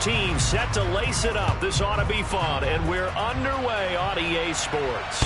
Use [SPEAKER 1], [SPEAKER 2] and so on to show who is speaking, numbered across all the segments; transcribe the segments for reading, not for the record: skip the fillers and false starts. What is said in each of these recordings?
[SPEAKER 1] teams set to lace it up. This ought to be fun, and we're underway on EA Sports.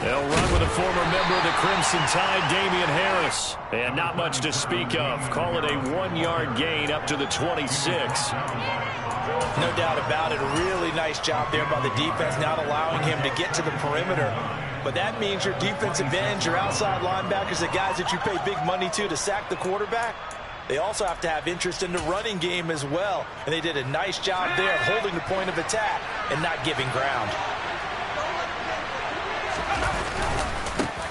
[SPEAKER 1] They'll run with a former member of the Crimson Tide, Damian Harris. And not much to speak of. Call it a 1-yard gain up to the 26.
[SPEAKER 2] No doubt about it. A really nice job there by the defense, not allowing him to get to the perimeter. But that means your defensive ends, your outside linebackers, the guys that you pay big money to sack the quarterback, they also have to have interest in the running game as well. And they did a nice job there of holding the point of attack and not giving ground.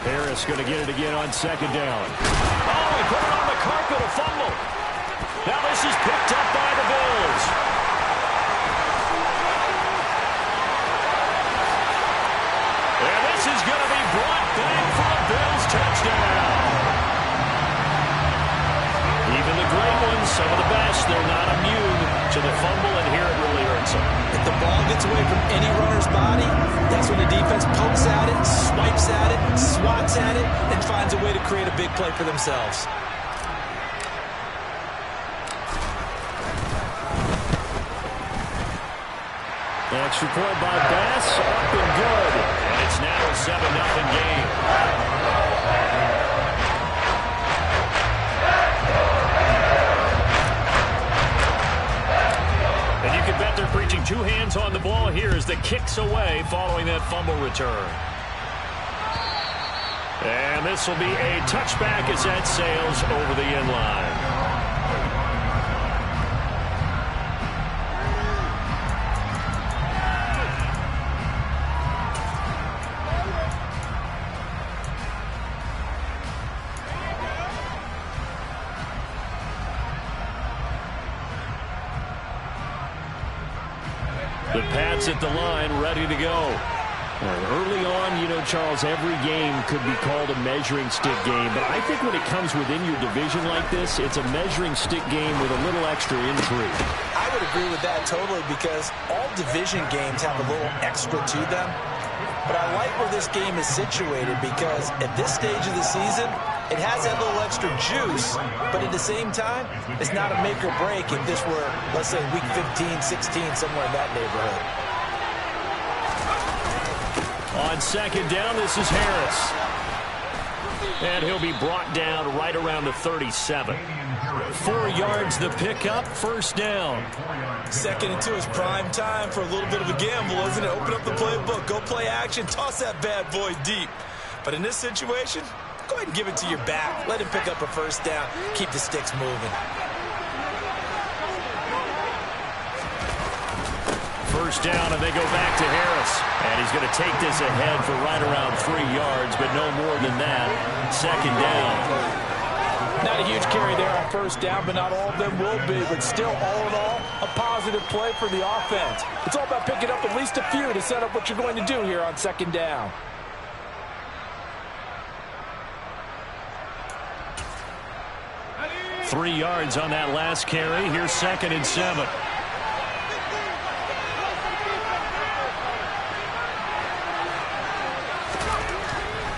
[SPEAKER 1] Harris going to get it again on second down. Oh, he put it on the carpet, a fumble. Now this is picked up by the Bills. And this is going to be brought back for a Bills touchdown. Even the great ones, some of the best, they're not immune to the fumble, and here it really hurts them.
[SPEAKER 2] If the ball gets away from any runner's body, that's when the defense pokes at it, swipes at it, swats at it, and finds a way to create a big play for themselves.
[SPEAKER 1] Extra point by Bass, up and good. And it's now a 7-0 game. And you can bet they're preaching two hands on the ball here as the kick's away following that fumble return. And this will be a touchback as that sails over the end line. The Pats at the line, ready to go. Early on, you know, Charles, every game could be called a measuring stick game. But I think when it comes within your division like this, it's a measuring stick game with a little extra intrigue.
[SPEAKER 2] I would agree with that totally because all division games have a little extra to them. But I like where this game is situated because at this stage of the season, it has that little extra juice, but at the same time, it's not a make or break if this were, let's say, week 15, 16, somewhere in that neighborhood.
[SPEAKER 1] On second down, this is Harris. And he'll be brought down right around the 37. 4 yards the pickup, first down.
[SPEAKER 2] 2nd and 2 is prime time for a little bit of a gamble, isn't it? Open up the playbook, go play action, toss that bad boy deep. But in this situation, go ahead and give it to your back. Let him pick up a first down. Keep the sticks moving.
[SPEAKER 1] First down, and they go back to Harris. And he's going to take this ahead for right around 3 yards, but no more than that. Second down.
[SPEAKER 2] Not a huge carry there on first down, but not all of them will be. But still, all in all, a positive play for the offense. It's all about picking up at least a few to set up what you're going to do here on second down.
[SPEAKER 1] Three yards on that last carry. Here's 2nd and 7.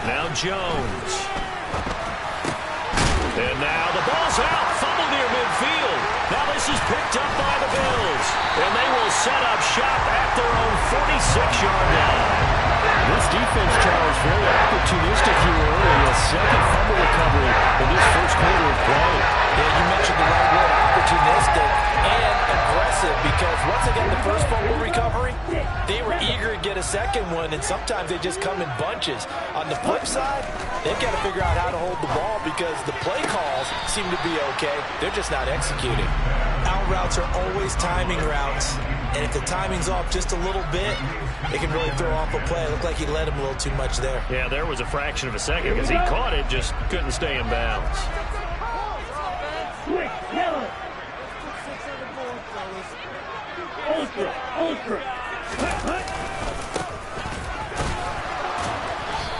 [SPEAKER 1] Now Jones. And now the ball's out. Fumble near midfield. Now this is picked up by the Bills. And they will set up shop at their own 46-yard line. This defense, Charles, very opportunistic here early. A second fumble recovery in this first quarter of play.
[SPEAKER 2] Yeah, you mentioned the right word, opportunistic and aggressive, because once they got the first fumble recovery, they were eager to get a second one, and sometimes they just come in bunches. On the flip side, they've got to figure out how to hold the ball because the play calls seem to be okay. They're just not executing. Out routes are always timing routes, and if the timing's off just a little bit, it can really throw off a play. It looked like he let him a little too much there.
[SPEAKER 1] Yeah, there was a fraction of a second because he caught it, just couldn't stay in bounds.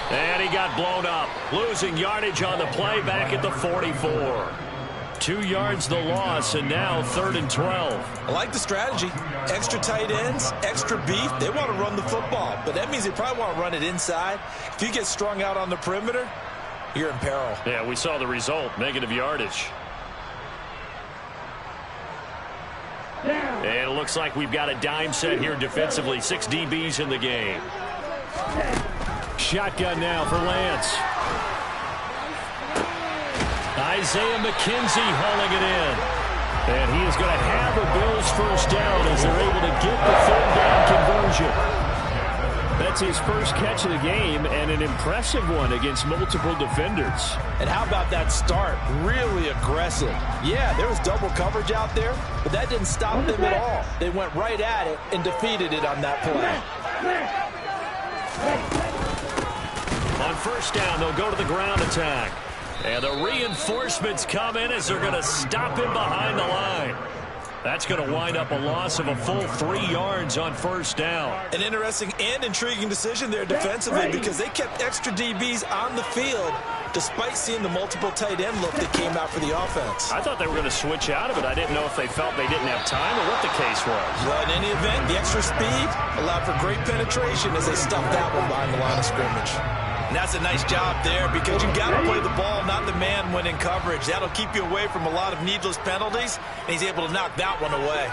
[SPEAKER 1] And he got blown up, losing yardage on the play back at the 44. 2 yards the loss, and now 3rd and 12.
[SPEAKER 2] I like the strategy. Extra tight ends, extra beef. They want to run the football, but that means they probably want to run it inside. If you get strung out on the perimeter, you're in peril.
[SPEAKER 1] Yeah, we saw the result, negative yardage. And it looks like we've got a dime set here defensively. 6 DBs in the game. Shotgun now for Lance. Isaiah McKenzie hauling it in. And he is going to have the Bills first down as they're able to get the 3rd down conversion. That's his first catch of the game, and an impressive one against multiple defenders.
[SPEAKER 2] And how about that start? Really aggressive. Yeah, there was double coverage out there, but that didn't stop them at all. They went right at it and defeated it on that play.
[SPEAKER 1] On first down, they'll go to the ground attack. And the reinforcements come in as they're going to stop him behind the line. That's going to wind up a loss of a full 3 yards on first down.
[SPEAKER 2] An interesting and intriguing decision there defensively because they kept extra DBs on the field despite seeing the multiple tight end look that came out for the offense.
[SPEAKER 1] I thought they were going to switch out of it. I didn't know if they felt they didn't have time or what the case was.
[SPEAKER 2] Well, in any event, the extra speed allowed for great penetration as they stuffed that one behind the line of scrimmage. And that's a nice job there because you got to play the ball, not the man when in coverage. That'll keep you away from a lot of needless penalties, and he's able to knock that one away.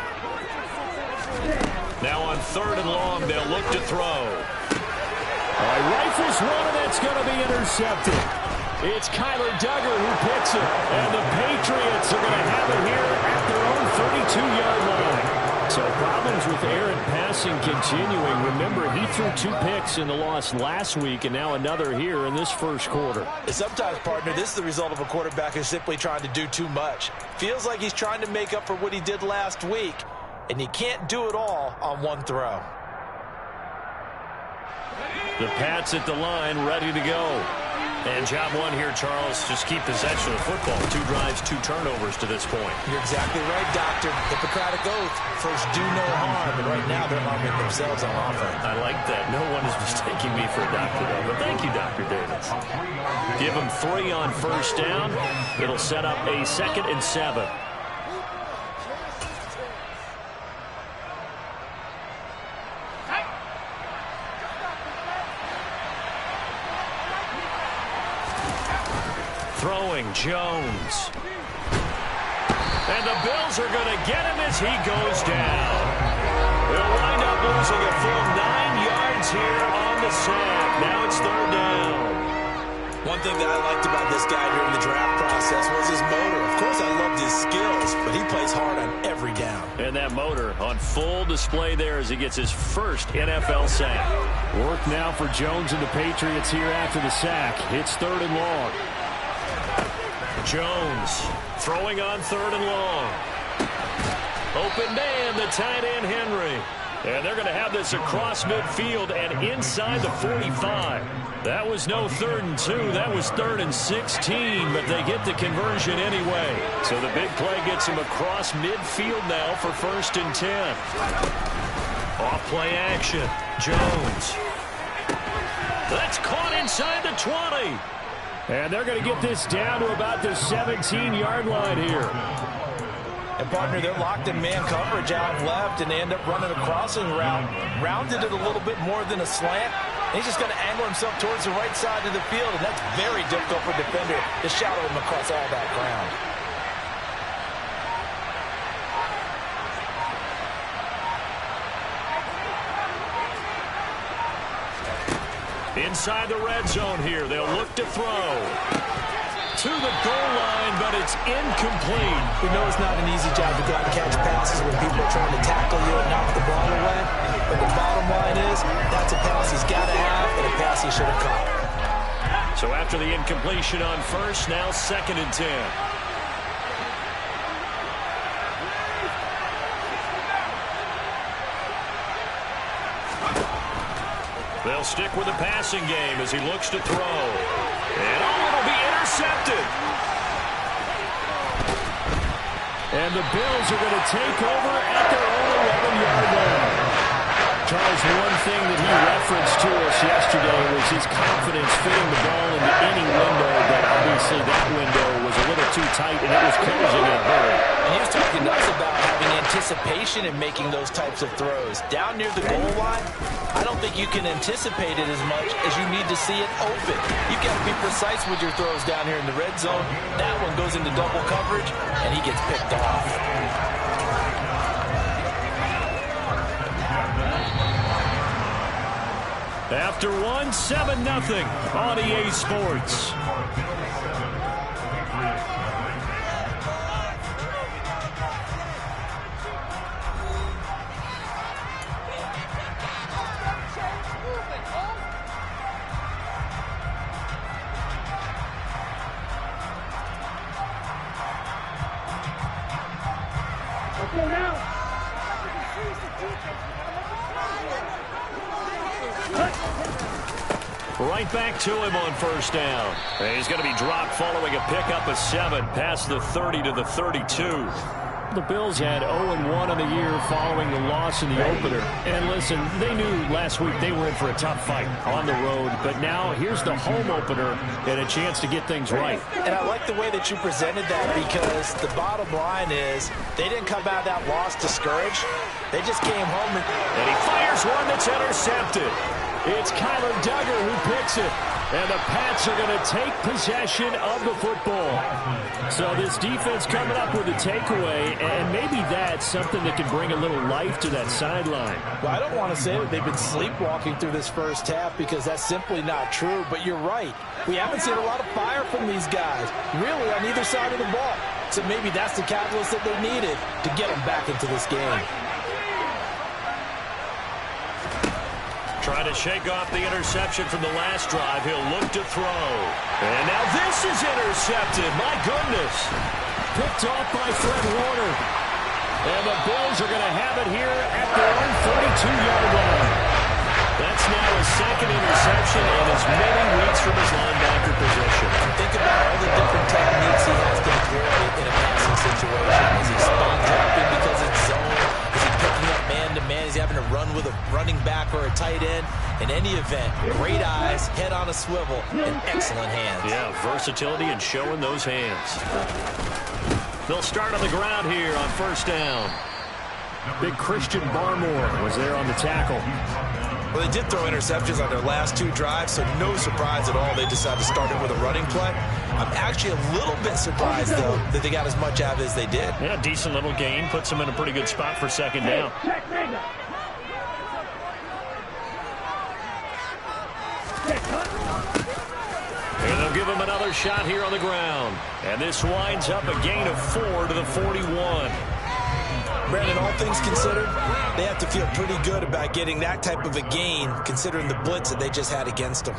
[SPEAKER 1] Now on 3rd and long, they'll look to throw. Rifles one, and that's going to be intercepted. It's Kyler Duggar who picks it, and the Patriots are going to have it here at their own 32-yard line. So problems with errant passing continuing. Remember, he threw 2 picks in the loss last week and now another here in this first quarter.
[SPEAKER 2] Sometimes, partner, this is the result of a quarterback who's simply trying to do too much. Feels like he's trying to make up for what he did last week, and he can't do it all on one throw.
[SPEAKER 1] The Pats at the line, ready to go. And job one here, Charles, just keep possession of the football. 2 drives, 2 turnovers to this point.
[SPEAKER 2] You're exactly right, Doctor. Hippocratic oath. First, do no harm. And right now, they're harming themselves on offense.
[SPEAKER 1] I like that. No one is mistaking me for a doctor, though. But thank you, Dr. Davis. Give them 3 on first down. It'll set up a 2nd and 7. Throwing Jones. And the Bills are going to get him as he goes down. They'll wind up losing a full 9 yards here on the sack. Now it's 3rd down.
[SPEAKER 2] One thing that I liked about this guy during the draft process was his motor. Of course, I loved his skills, but he plays hard on every down.
[SPEAKER 1] And that motor on full display there as he gets his first NFL sack.
[SPEAKER 3] Work now for Jones and the Patriots here after the sack. It's 3rd and long.
[SPEAKER 1] Jones throwing on 3rd and long. Open man, the tight end Henry. And they're going to have this across midfield and inside the 45. That was no 3rd and 2. That was 3rd and 16, but they get the conversion anyway. So the big play gets him across midfield now for 1st and 10. Off play action. Jones. That's caught inside the 20.
[SPEAKER 3] And they're going to get this down to about the 17-yard line here.
[SPEAKER 2] And, partner, they're locked in man coverage out left, and they end up running a crossing route. Rounded it a little bit more than a slant. And he's just going to angle himself towards the right side of the field, and that's very difficult for a defender to shadow him across all that ground.
[SPEAKER 1] Inside the red zone here. They'll look to throw. To the goal line, but it's incomplete.
[SPEAKER 2] We know it's not an easy job to go out and catch passes when people are trying to tackle you and knock the ball away. But the bottom line is, that's a pass he's got to have and a pass he should have caught.
[SPEAKER 1] So after the incompletion on first, now 2nd and 10. They'll stick with the passing game as he looks to throw. And it'll be intercepted.
[SPEAKER 3] And the Bills are going to take over at their own 11-yard line. Charles, one thing that he referenced to us yesterday was his confidence fitting the ball into any window, but obviously that window was a little too tight, and it was closing in a hurry.
[SPEAKER 2] And he was talking to us about having anticipation in making those types of throws. Down near the goal line, I don't think you can anticipate it as much as you need to see it open. You've got to be precise with your throws down here in the red zone. That one goes into double coverage, and he gets picked off.
[SPEAKER 3] After one, 7-0 on EA Sports.
[SPEAKER 4] Okay, now.
[SPEAKER 1] Right back to him on first down. He's going to be dropped following a pickup of 7 past the 30 to the 32.
[SPEAKER 3] The Bills had 0-1 on the year following the loss in the opener. And listen, they knew last week they were in for a tough fight on the road. But now here's the home opener and a chance to get things right.
[SPEAKER 2] And I like the way that you presented that, because the bottom line is they didn't come out of that loss discouraged. They just came home
[SPEAKER 1] and he fires one that's intercepted.
[SPEAKER 3] It's Kyler Duggar who picks it. And the Pats are going to take possession of the football. So this defense coming up with a takeaway, and maybe that's something that can bring a little life to that sideline.
[SPEAKER 2] Well, I don't want to say that they've been sleepwalking through this first half, because that's simply not true. But you're right. We haven't seen a lot of fire from these guys, really, on either side of the ball. So maybe that's the catalyst that they needed to get them back into this game.
[SPEAKER 1] Trying to shake off the interception from the last drive. He'll look to throw. And now this is intercepted. My goodness.
[SPEAKER 3] Picked off by Fred Warner. And the Bills are going to have it here at their own 32-yard line.
[SPEAKER 1] That's now his second interception in as many weeks from his linebacker position.
[SPEAKER 2] Think about all the different techniques he has to employ in a passing situation. Is he spot dropping because it's zone? Is he picking up man-to-man? Is he having to run with a running back or a tight end? In any event, great eyes, head on a swivel, and excellent hands.
[SPEAKER 1] Yeah, versatility and showing those hands. They'll start on the ground here on first down.
[SPEAKER 3] Big Christian Barmore was there on the tackle.
[SPEAKER 2] Well, they did throw interceptions on their last 2 drives, so no surprise at all they decided to start it with a running play. I'm actually a little bit surprised, though, that they got as much out of it as they did.
[SPEAKER 1] Yeah, decent little gain. Puts them in a pretty good spot for second down. And they'll give him another shot here on the ground. And this winds up a gain of 4 to the 41.
[SPEAKER 2] Brandon, all things considered, they have to feel pretty good about getting that type of a gain, considering the blitz that they just had against them.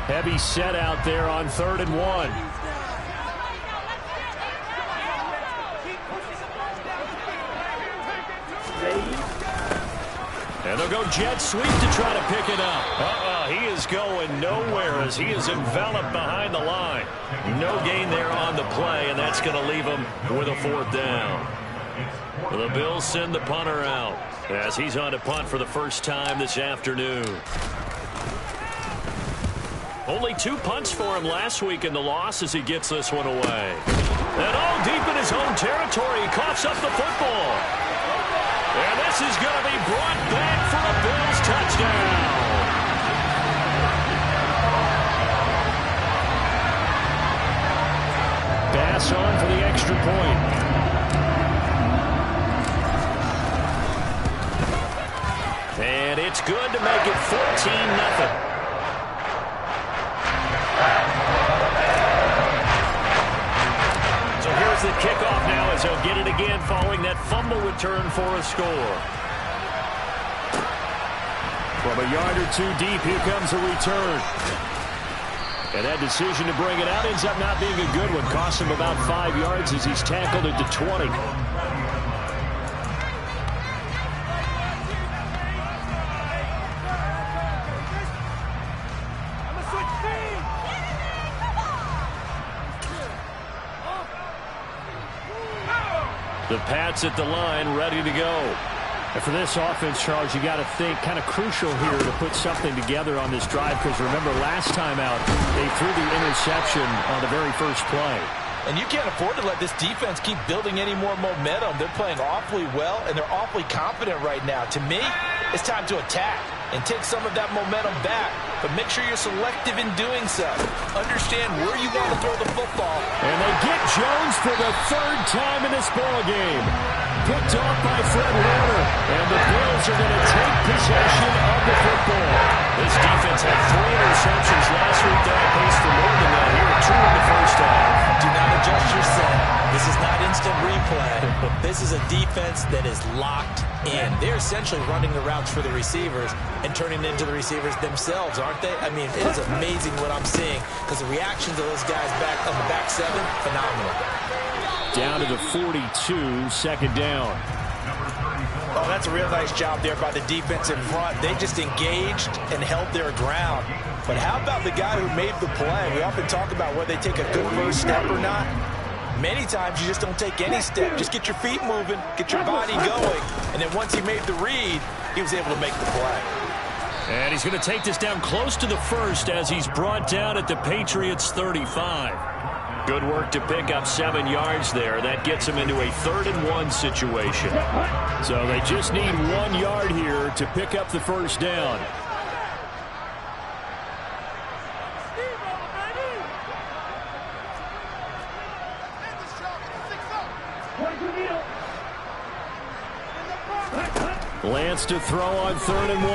[SPEAKER 3] Heavy set out there on 3rd and 1.
[SPEAKER 1] And they'll go jet sweep to try to pick it up. He is going nowhere as he is enveloped behind the line. No gain there on the play, and that's going to leave him with a 4th down. The Bills send the punter out as he's on to punt for the first time this afternoon. Only 2 punts for him last week in the loss as he gets this one away. And all deep in his own territory, he coughs up the football. And this is going to be brought back for a Bills touchdown.
[SPEAKER 3] Bass on for the extra point.
[SPEAKER 1] And it's good to make it 14-0. So here's the kickoff now as he'll get it again following that fumble return for a score.
[SPEAKER 3] From a yard or 2 deep, here comes a return. And that decision to bring it out ends up not being a good one. Costs him about 5 yards as he's tackled at the 20. The Pats at the line, ready to go. And for this offense, Charles, you got to think kind of crucial here to put something together on this drive, because remember last time out they threw the interception on the very first play.
[SPEAKER 2] And you can't afford to let this defense keep building any more momentum. They're playing awfully well, and they're awfully confident right now. To me, it's time to attack and take some of that momentum back. But make sure you're selective in doing so. Understand where you want to throw the football.
[SPEAKER 3] And they get Jones for the third time in this ballgame. Picked off by Fred Warner. And the Bills are going to take possession of the football. This defense had 3 interceptions last week. They're on pace for more than that here. 2 in the first half.
[SPEAKER 2] Do not adjust your set. This is not instant replay. This is a defense that is locked in. They're essentially running the routes for the receivers and turning it into the receivers themselves, aren't they? I mean, it is amazing what I'm seeing, because the reactions of those guys back on the back 7, phenomenal.
[SPEAKER 3] Down to the 42, second down.
[SPEAKER 2] Oh, that's a real nice job there by the defense in front. They just engaged and held their ground. But how about the guy who made the play? We often talk about whether they take a good first step or not. Many times you just don't take any step. Just get your feet moving, get your body going. And then once he made the read, he was able to make the play.
[SPEAKER 3] And he's going to take this down close to the first as he's brought down at the Patriots 35. Good work to pick up 7 yards there. That gets him into a 3rd and 1 situation. So they just need 1 yard here to pick up the first down. Lance to throw on 3rd and 1.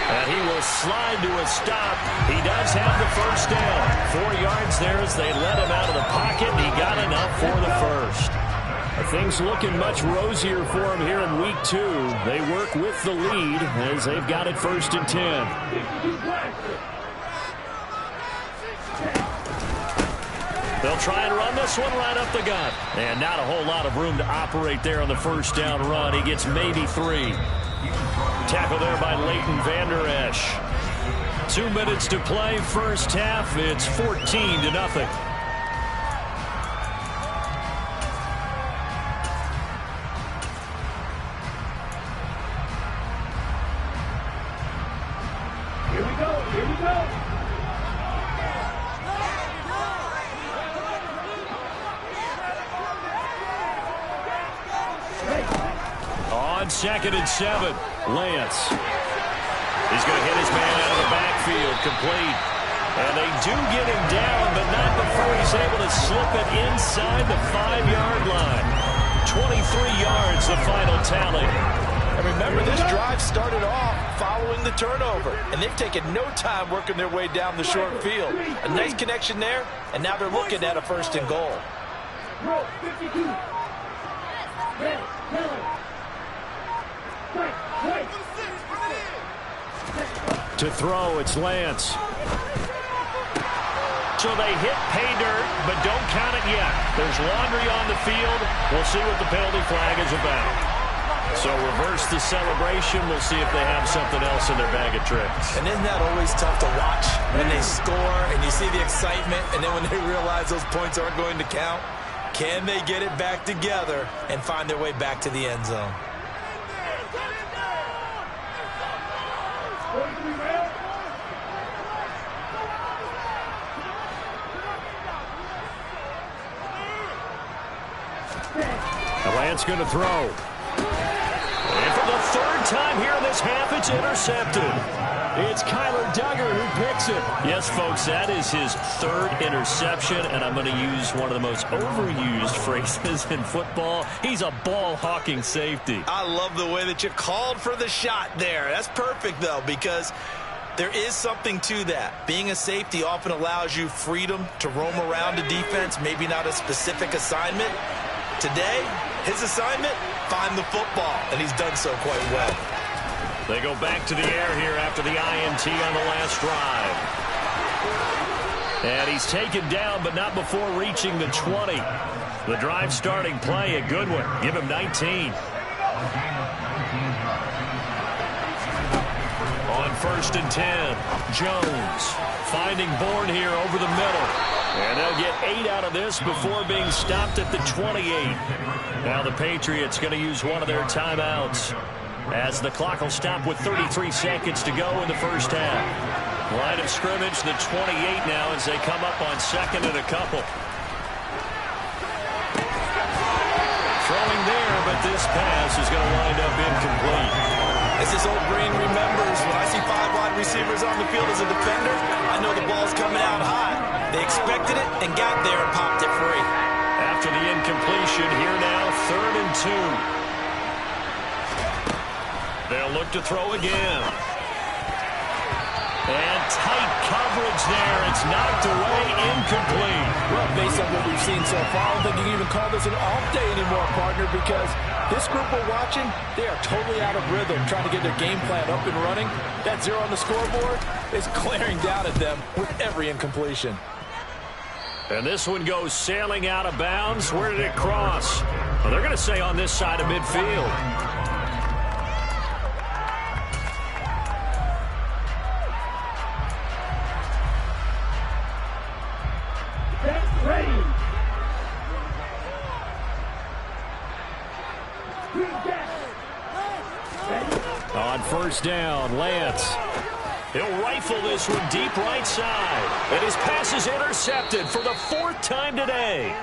[SPEAKER 3] And he will slide to a stop. He does have the first down. 4 yards there as they let him out of the pocket, and he got enough for the first. Things looking much rosier for him here in week 2. They work with the lead as they've got it 1st and 10. They'll try and run this one right up the gut. And not a whole lot of room to operate there on the first down run. He gets maybe 3. Tackle there by Leighton Vander Esch. 2 minutes to play, first half. It's 14-0.
[SPEAKER 4] Here we go, here we go.
[SPEAKER 3] On 2nd and 7, Lance. He's going to hit his man out of the backfield, complete. And they do get him down, but not before he's able to slip it inside the 5-yard line. 23 yards, the final tally.
[SPEAKER 2] And remember, this drive started off following the turnover, and they've taken no time working their way down the short field. A nice connection there, and now they're looking at a 1st and goal.
[SPEAKER 3] To throw, it's Lance. So they hit pay dirt, but don't count it yet. There's laundry on the field. We'll see what the penalty flag is about. So reverse the celebration. We'll see if they have something else in their bag of tricks.
[SPEAKER 2] And isn't that always tough to watch when they score and you see the excitement, and then when they realize those points aren't going to count? Can they get it back together and find their way back to the end zone?
[SPEAKER 3] Lance going to throw. And for the 3rd time here in this half, it's intercepted. It's Kyler Duggar who picks it. Yes, folks, that is his 3rd interception, and I'm going to use one of the most overused phrases in football. He's a ball-hawking safety.
[SPEAKER 2] I love the way that you called for the shot there. That's perfect, though, because there is something to that. Being a safety often allows you freedom to roam around a defense, maybe not a specific assignment. Today, his assignment, find the football, and he's done so quite well.
[SPEAKER 3] They go back to the air here after the INT on the last drive. And he's taken down, but not before reaching the 20. The drive starting play, a good one. Give him 19. On 1st and 10. Jones finding Bourne here over the middle. And they'll get 8 out of this before being stopped at the 28. Now the Patriots going to use one of their timeouts as the clock will stop with 33 seconds to go in the first half. Line of scrimmage, the 28 now as they come up on 2nd and a couple. Throwing there, but this pass is going to wind up incomplete.
[SPEAKER 2] As this old brain remembers, when I see 5 wide receivers on the field as a defender, I know the ball's coming out high. They expected it and got there and popped it free.
[SPEAKER 3] After the incompletion, here now, 3rd and 2. They'll look to throw again. And tight coverage there. It's knocked away, incomplete.
[SPEAKER 2] Well, based on what we've seen so far, I don't think you can even call this an off day anymore, partner, because this group we're watching, they are totally out of rhythm, trying to get their game plan up and running. That 0 on the scoreboard is glaring down at them with every incompletion.
[SPEAKER 3] And this one goes sailing out of bounds. Where did it cross? Well, they're going to say on this side of midfield.
[SPEAKER 4] Ready.
[SPEAKER 3] On 1st down, Lance. He'll rifle this one deep right side. And his pass is intercepted for the 4th time today.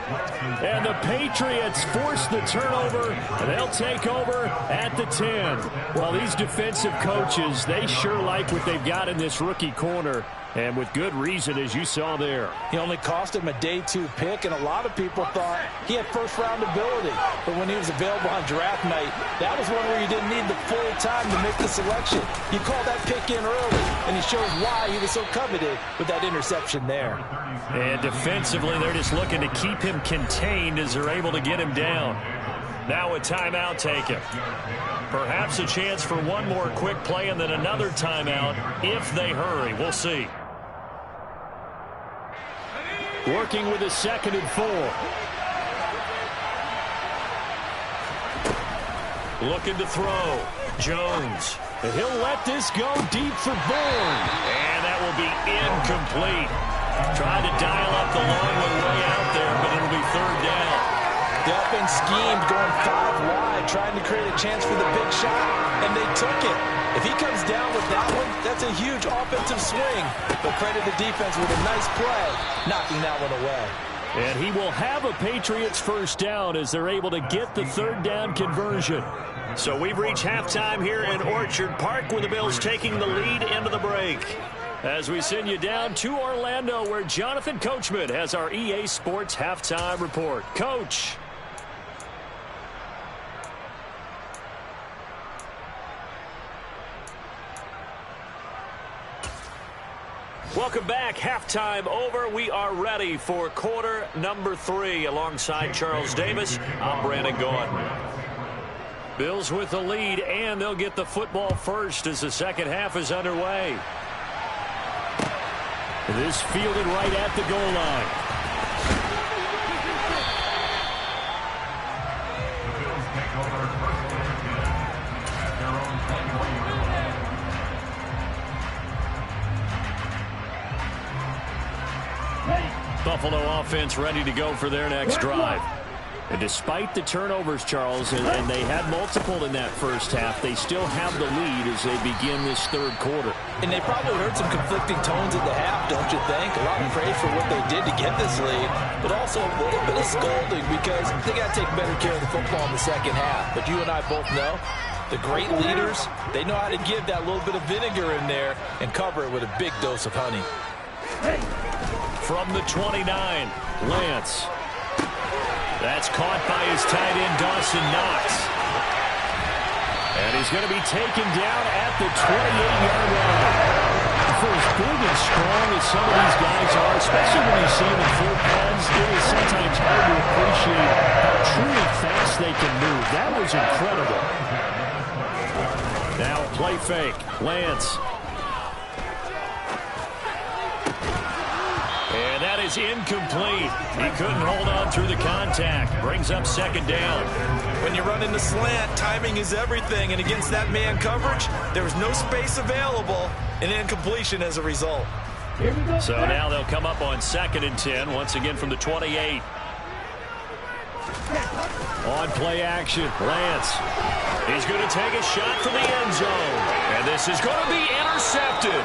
[SPEAKER 3] And the Patriots force the turnover, and they'll take over at the 10. Well, these defensive coaches, they sure like what they've got in this rookie corner. And with good reason, as you saw there.
[SPEAKER 2] He only cost him a day 2 pick, and a lot of people thought he had first-round ability. But when he was available on draft night, that was one where you didn't need the full time to make the selection. You called that pick in early, and he shows why he was so coveted with that interception there.
[SPEAKER 3] And defensively, they're just looking to keep him contained as they're able to get him down. Now a timeout taken. Perhaps a chance for one more quick play and then another timeout if they hurry. We'll see. Working with a 2nd and 4. Looking to throw. Jones. And he'll let this go deep for Bourne. And that will be incomplete. Tried to dial up the long one way out there, but it'll be 3rd down.
[SPEAKER 2] The offense schemed, going 5 wide, trying to create a chance for the big shot, and they took it. If he comes down with that one, that's a huge offensive swing. But credit the defense with a nice play, knocking that one away.
[SPEAKER 3] And he will have a Patriots 1st down as they're able to get the 3rd down conversion. So we've reached halftime here in Orchard Park with the Bills taking the lead into the break. As we send you down to Orlando where Jonathan Coachman has our EA Sports halftime report. Coach. Welcome back. Halftime over. We are ready for quarter number 3. Alongside Charles Davis, I'm Brandon Gaudin. Bills with the lead, and they'll get the football first as the second half is underway. This fielded right at the goal line. Buffalo offense ready to go for their next drive. And despite the turnovers, Charles, and they had multiple in that first half, they still have the lead as they begin this 3rd quarter.
[SPEAKER 2] And they probably heard some conflicting tones at the half, don't you think? A lot of praise for what they did to get this lead, but also a little bit of scolding because they got to take better care of the football in the second half. But you and I both know the great leaders, they know how to give that little bit of vinegar in there and cover it with a big dose of honey.
[SPEAKER 3] From the 29, Lance. That's caught by his tight end, Dawson Knox. And he's going to be taken down at the 28-yard line. For as big and strong as some of these guys are, especially when you see them in full pads, it is sometimes hard to appreciate how truly fast they can move. That was incredible. Now play fake. Lance. And that is incomplete. He couldn't hold on through the contact. Brings up second down.
[SPEAKER 2] When you run in the slant, timing is everything, and against that man coverage, there was no space available, and incompletion as a result.
[SPEAKER 3] So now they'll come up on 2nd and 10, once again from the 28. On play action, Lance. He's going to take a shot for the end zone. And this is going to be intercepted.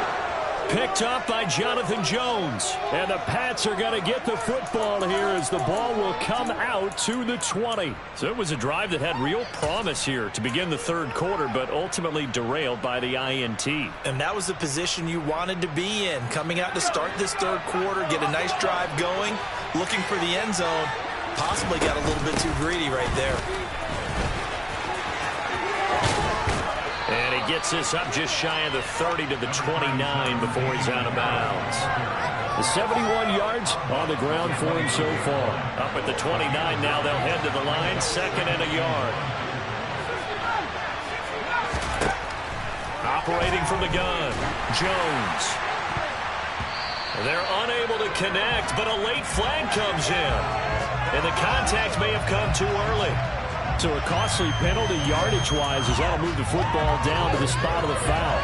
[SPEAKER 3] Picked up by Jonathan Jones. And the Pats are going to get the football here as the ball will come out to the 20. So it was a drive that had real promise here to begin the third quarter, but ultimately derailed by the INT.
[SPEAKER 2] And that was the position you wanted to be in. Coming out to start this third quarter, get a nice drive going, looking for the end zone. Possibly got a little bit too greedy right there.
[SPEAKER 3] And he gets this up just shy of the 30 to the 29 before he's out of bounds. The 71 yards on the ground for him so far. Up at the 29 now, they'll head to the line, 2nd and a yard. Operating from the gun, Jones. They're unable to connect, but a late flag comes in. And the contact may have come too early. So a costly penalty yardage-wise as that'll move the football down to the spot of the foul.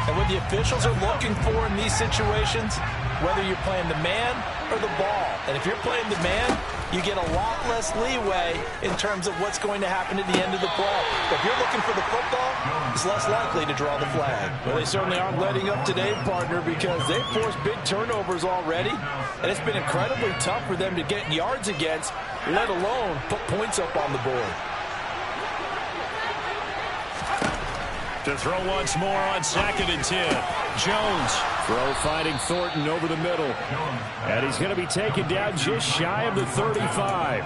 [SPEAKER 2] And what the officials are looking for in these situations, whether you're playing the man or the ball. And if you're playing the man, you get a lot less leeway in terms of what's going to happen at the end of the play. But if you're looking for the football, it's less likely to draw the flag.
[SPEAKER 5] Well, they certainly aren't letting up today, partner, because they've forced big turnovers already. And it's been incredibly tough for them to get yards against, let alone put points up on the board.
[SPEAKER 3] To throw once more on 2nd and 10. Jones. Throw fighting Thornton over the middle. And he's going to be taken down just shy of the 35.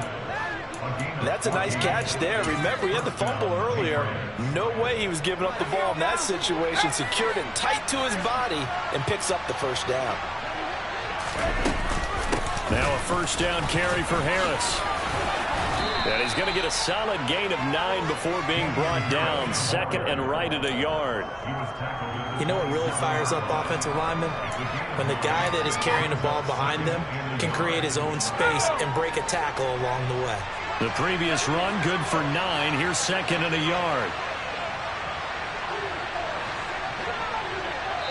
[SPEAKER 2] That's a nice catch there. Remember, he had the fumble earlier. No way he was giving up the ball in that situation. Secured it tight to his body and picks up the first down.
[SPEAKER 3] Now a first down carry for Harris. And he's going to get a solid gain of 9 before being brought down. 2nd and right at a yard.
[SPEAKER 2] You know what really fires up offensive linemen? When the guy that is carrying the ball behind them can create his own space and break a tackle along the way.
[SPEAKER 3] The previous run, good for 9. Here's 2nd and a yard.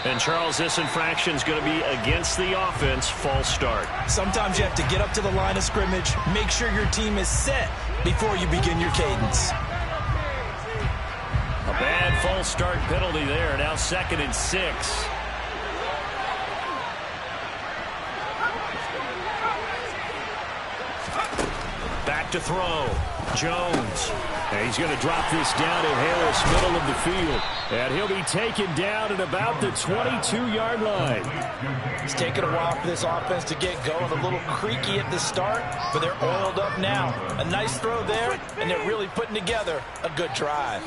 [SPEAKER 3] And, Charles, this infraction is going to be against the offense. False start.
[SPEAKER 2] Sometimes you have to get up to the line of scrimmage, make sure your team is set before you begin your cadence.
[SPEAKER 3] A bad false start penalty there. Now 2nd and 6. Back to throw. Jones. And he's going to drop this down to Harris, middle of the field. And he'll be taken down at about the 22-yard line.
[SPEAKER 2] It's taken a while for this offense to get going. A little creaky at the start, but they're oiled up now. A nice throw there, and they're really putting together a good drive.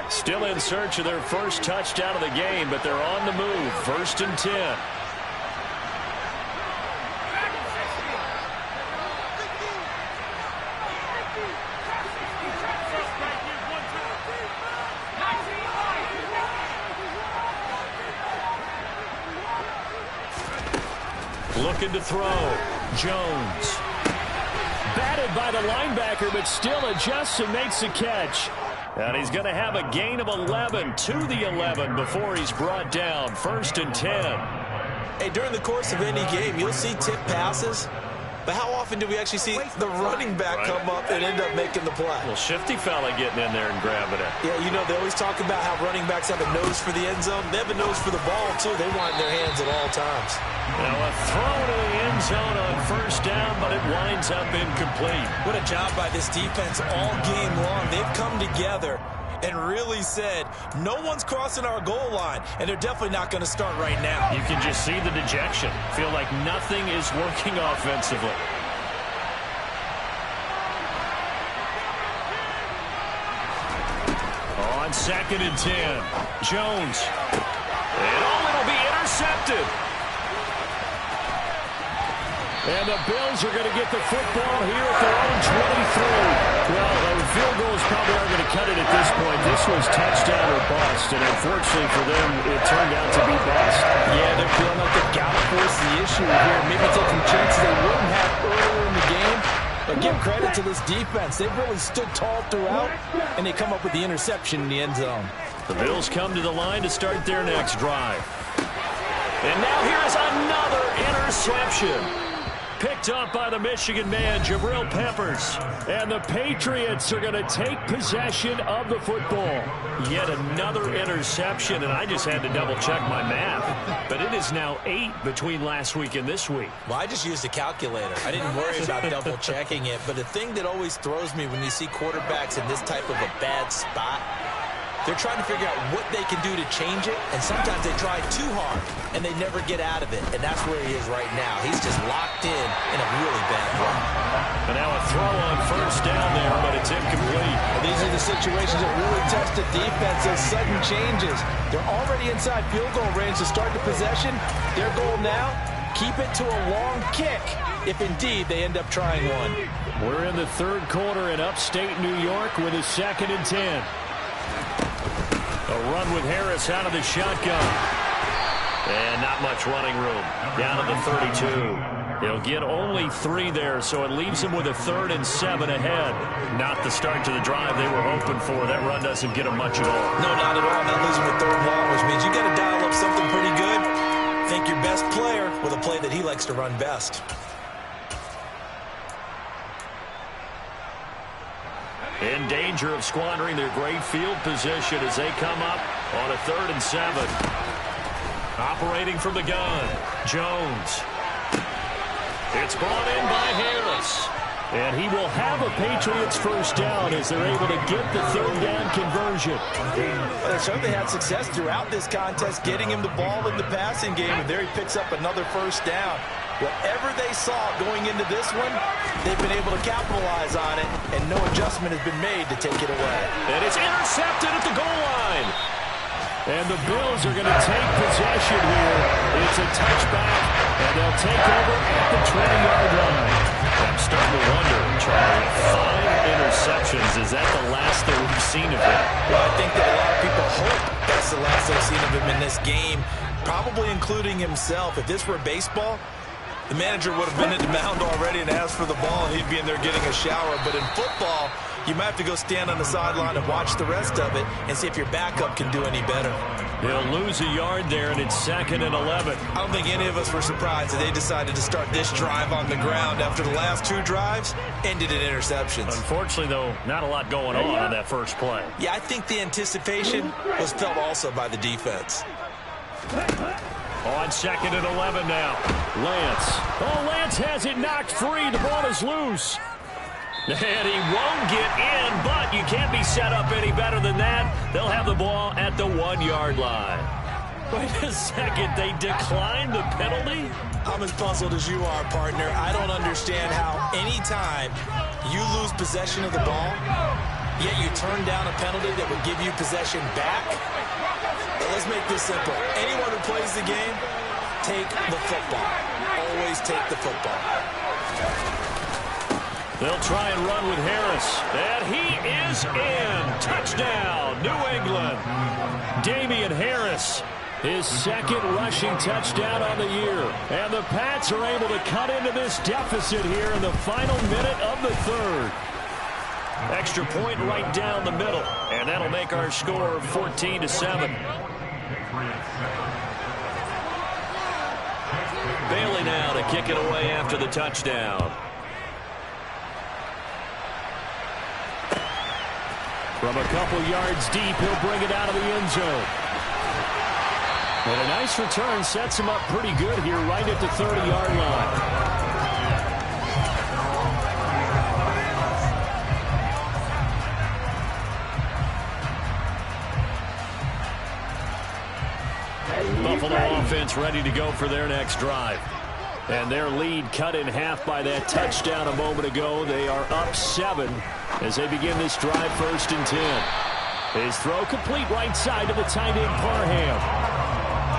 [SPEAKER 3] Still in search of their first touchdown of the game, but they're on the move. 1st and 10. Looking to throw. Jones. Batted by the linebacker, but still adjusts and makes the catch. And he's going to have a gain of 11 to the 11 before he's brought down. 1st and 10.
[SPEAKER 2] Hey, during the course of any game, you'll see tip passes. But how often do we actually see the running back come up and end up making the play?
[SPEAKER 3] Well, shifty fella getting in there and grabbing it.
[SPEAKER 2] Yeah, you know, they always talk about how running backs have a nose for the end zone. They have a nose for the ball, too. They want it in their hands at all times.
[SPEAKER 3] Now a throw to the end zone on 1st down, but it winds up incomplete.
[SPEAKER 2] What a job by this defense all game long. They've come together and really said, no one's crossing our goal line, and they're definitely not going to start right now.
[SPEAKER 3] You can just see the dejection. Feel like nothing is working offensively. On 2nd and 10, Jones. And it'll be intercepted. And the Bills are going to get the football here at their own 23. Well, the field goals probably aren't going to cut it at this point. This this was touchdown or bust, and unfortunately for them, it turned out to be bust.
[SPEAKER 5] Yeah, they're feeling like they've got to force the issue here. Maybe taking chances they wouldn't have earlier in the game. But give credit to this defense. They've really stood tall throughout, and they come up with the interception in the end zone.
[SPEAKER 3] The Bills come to the line to start their next drive. And now here's another interception. Picked up by the Michigan man, Jabril Peppers. And the Patriots are going to take possession of the football. Yet another interception, and I just had to double-check my math. But it is now 8 between last week and this week.
[SPEAKER 2] Well, I just used a calculator. I didn't worry about double-checking it. But the thing that always throws me when you see quarterbacks in this type of a bad spot, they're trying to figure out what they can do to change it, and sometimes they try too hard, and they never get out of it, and that's where he is right now. He's just locked in a really bad run.
[SPEAKER 3] And now a throw on first down there, but it's incomplete.
[SPEAKER 5] Well, these are the situations that really test the defense, those sudden changes. They're already inside field goal range to start the possession. Their goal now, keep it to a long kick, if indeed they end up trying one.
[SPEAKER 3] We're in the third quarter in upstate New York with a 2nd and 10. A run with Harris out of the shotgun. And not much running room. Down to the 32. He'll get only 3 there, so it leaves him with a 3rd and 7 ahead. Not the start to the drive they were hoping for. That run doesn't get him much at all.
[SPEAKER 2] No, not at all. That leaves him with 3rd and long, which means you got to dial up something pretty good. Think your best player with a play that he likes to run best.
[SPEAKER 3] In danger of squandering their great field position as they come up on a 3rd and 7. Operating from the gun, Jones. It's brought in by Harris. And he will have a Patriots first down as they're able to get the 3rd down conversion.
[SPEAKER 5] Well, they certainly had success throughout this contest, getting him the ball in the passing game, and there he picks up another first down. Whatever they saw going into this one, they've been able to capitalize on it, and no adjustment has been made to take it away.
[SPEAKER 3] And it's intercepted at the goal line. And the Bills are going to take possession here. It's a touchback, and they'll take over at the 20-yard line. I'm starting to wonder, Charlie, 5 interceptions. Is that the last that we've seen of him?
[SPEAKER 2] Well, I think that a lot of people hope that's the last they've seen of him in this game, probably including himself. If this were baseball, the manager would have been at the mound already and asked for the ball, and he'd be in there getting a shower. But in football, you might have to go stand on the sideline and watch the rest of it and see if your backup can do any better.
[SPEAKER 3] They'll lose a yard there, and it's 2nd and 11.
[SPEAKER 2] I don't think any of us were surprised that they decided to start this drive on the ground after the last 2 drives ended in interceptions.
[SPEAKER 3] Unfortunately, though, not a lot going on that first play.
[SPEAKER 2] Yeah, I think the anticipation was felt also by the defense.
[SPEAKER 3] On 2nd and 11 now. Lance. Oh, Lance has it knocked free. The ball is loose. And he won't get in, but you can't be set up any better than that. They'll have the ball at the 1-yard line. Wait a second. They declined the penalty?
[SPEAKER 2] I'm as puzzled as you are, partner. I don't understand how anytime you lose possession of the ball, yet you turn down a penalty that would give you possession back. But let's make this simple. Anyone who plays the game, take the football. Always take the football.
[SPEAKER 3] They'll try and run with Harris. And he is in. Touchdown, New England. Damian Harris, his 2nd rushing touchdown on the year. And the Pats are able to cut into this deficit here in the final minute of the 3rd. Extra point right down the middle. And that'll make our score 14-7. Bailey now to kick it away after the touchdown. From a couple yards deep, he'll bring it out of the end zone. And a nice return sets him up pretty good here right at the 30-yard line. Buffalo offense ready to go for their next drive. And their lead cut in half by that touchdown a moment ago. They are up 7 as they begin this drive 1st and 10. His throw complete right side to the tight end Parham.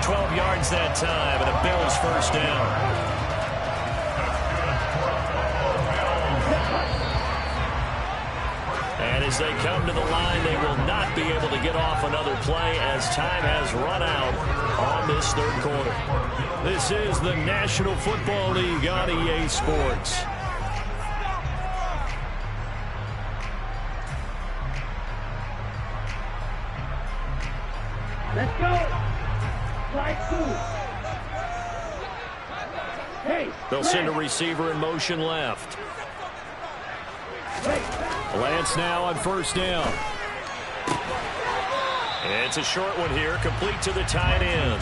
[SPEAKER 3] 12 yards that time and a Bills first down.
[SPEAKER 1] And as they come to the line, they will not be able to get off another play as time has run out on this third quarter. This is the National Football League on EA Sports.
[SPEAKER 4] Let's go. Slide two. Hey,
[SPEAKER 1] they'll send a receiver in motion left. Lance now on first down. It's a short one here, complete to the tight end.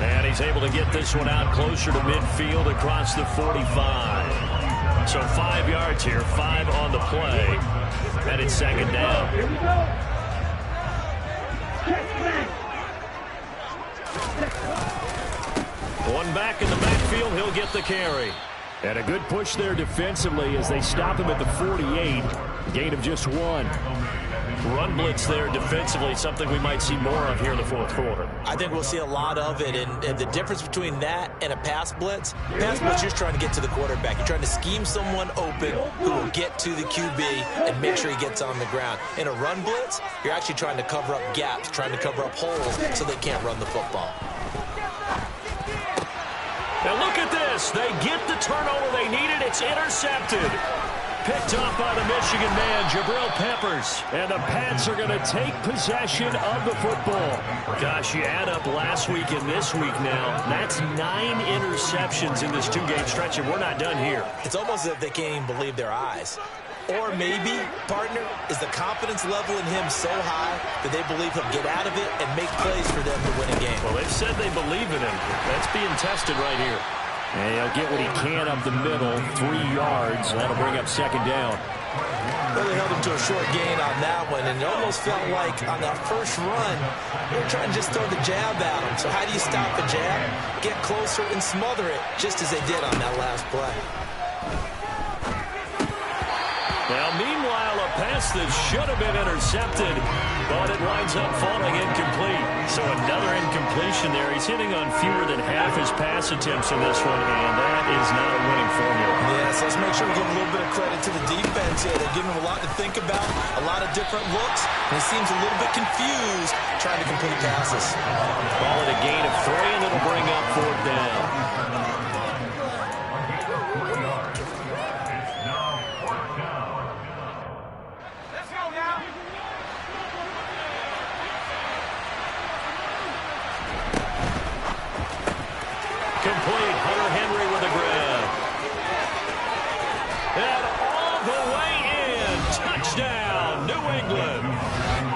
[SPEAKER 1] And he's able to get this one out closer to midfield across the 45. So 5 yards here, 5 on the play. And it's second down.
[SPEAKER 4] Here we go.
[SPEAKER 1] One back in the backfield, he'll get the carry.
[SPEAKER 3] And a good push there defensively as they stop him at the 48. Gain of just 1.
[SPEAKER 1] Run blitz there defensively, something we might see more of here in the fourth quarter.
[SPEAKER 2] I think we'll see a lot of it, and the difference between that and a pass blitz, you're just trying to get to the quarterback. You're trying to scheme someone open who will get to the QB and make sure he gets on the ground. In a run blitz, you're actually trying to cover up gaps, trying to cover up holes so they can't run the football.
[SPEAKER 1] Now look at this. They get the turnover they needed. It's intercepted. Picked off by the Michigan man, Jabril Peppers.
[SPEAKER 3] And the Pats are going to take possession of the football.
[SPEAKER 1] Gosh, you add up last week and this week now. That's 9 interceptions in this 2-game stretch, and we're not done here.
[SPEAKER 2] It's almost as if they can't even believe their eyes. Or maybe, partner, is the confidence level in him so high that they believe he'll get out of it and make plays for them to win a game.
[SPEAKER 1] Well, they've said they believe in him. That's being tested right here.
[SPEAKER 3] And he'll get what he can up the middle, 3 yards. That'll bring up second down.
[SPEAKER 2] Really held him to a short gain on that one, and it almost felt like on that first run, they were trying to just throw the jab at him. So how do you stop a jab? Get closer and smother it, just as they did on that last play.
[SPEAKER 1] Now, meanwhile, a pass that should have been intercepted, but it winds up falling incomplete. So another incompletion there. He's hitting on fewer than half his pass attempts in this one, and that is not a winning formula.
[SPEAKER 2] Yeah, so let's make sure we give a little bit of credit to the defense here. They're giving him a lot to think about, a lot of different looks, and he seems a little bit confused trying to complete passes.
[SPEAKER 1] Call it a gain of 3, and it'll bring up fourth down. Complete. Hunter Henry with a grab. And all the way in. Touchdown, New England.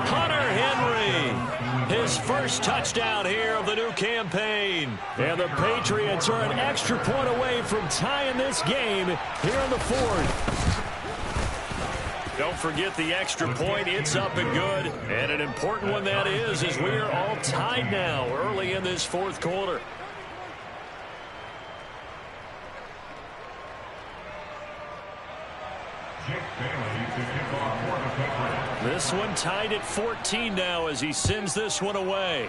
[SPEAKER 1] Hunter Henry. His first touchdown here of the new campaign.
[SPEAKER 3] And the Patriots are an extra point away from tying this game here in the fourth.
[SPEAKER 1] Don't forget the extra point. It's up and good. And an important one that is, as we are all tied now early in this fourth quarter. This one tied at 14 now as he sends this one away.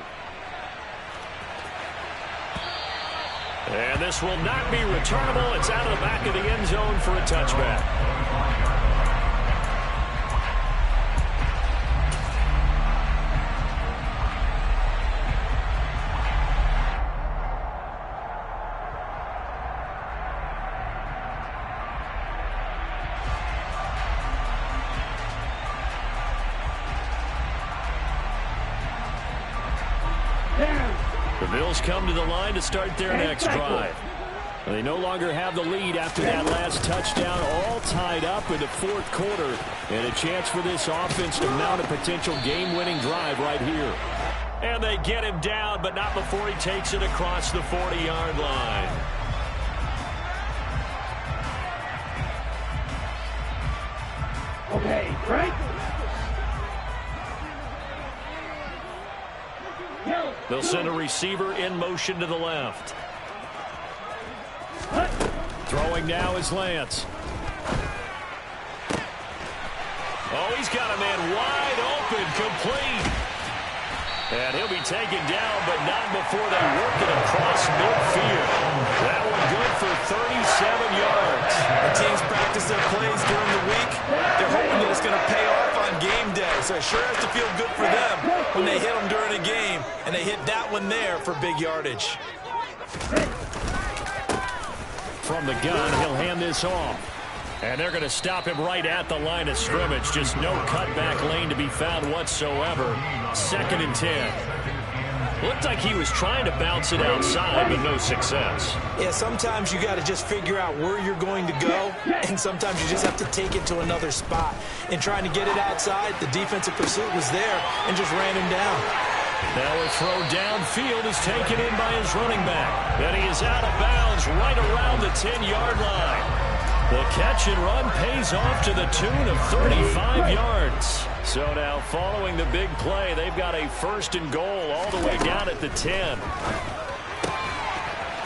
[SPEAKER 1] And this will not be returnable. It's out of the back of the end zone for a touchback. The Bills come to the line to start their next drive. They no longer have the lead after that last touchdown, all tied up in the fourth quarter. And a chance for this offense to mount a potential game-winning drive right here. And they get him down, but not before he takes it across the 40-yard line.
[SPEAKER 4] Okay, right?
[SPEAKER 1] They'll send a receiver in motion to the left.
[SPEAKER 3] Throwing now is Lance.
[SPEAKER 1] Oh, he's got a man wide open, complete. And he'll be taken down, but not before they work it across midfield. That one good for 37 yards.
[SPEAKER 2] The teams practice their plays during the week. They're hoping that it's going to pay off on game
[SPEAKER 5] So it sure has to feel good for them when they hit them during a game, and they hit that one there for big yardage.
[SPEAKER 3] From the gun, he'll hand this off. And they're going to stop him right at the line of scrimmage. Just no cutback lane to be found whatsoever. 2nd and 10. Looked like he was trying to bounce it outside, but no success.
[SPEAKER 5] Yeah, sometimes you got to just figure out where you're going to go, and sometimes you just have to take it to another spot. In trying to get it outside, the defensive pursuit was there and just ran him down.
[SPEAKER 3] Now a throw downfield is taken in by his running back. And he is out of bounds right around the 10-yard line. The catch and run pays off to the tune of 35 yards. So now following the big play, they've got a 1st and goal all the way down at the 10.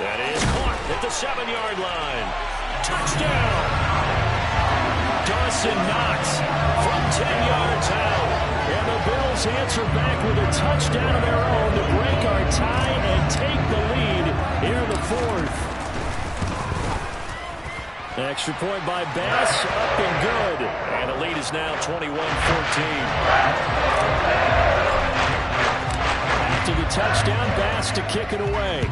[SPEAKER 3] That is caught at the 7-yard line. Touchdown! Dawson Knox from 10 yards out. And the Bills answer back with a touchdown of their own to break our tie and take the lead here in the 4th. Extra point by Bass, up and good. And the lead is now 21-14. After the touchdown, Bass to kick it away.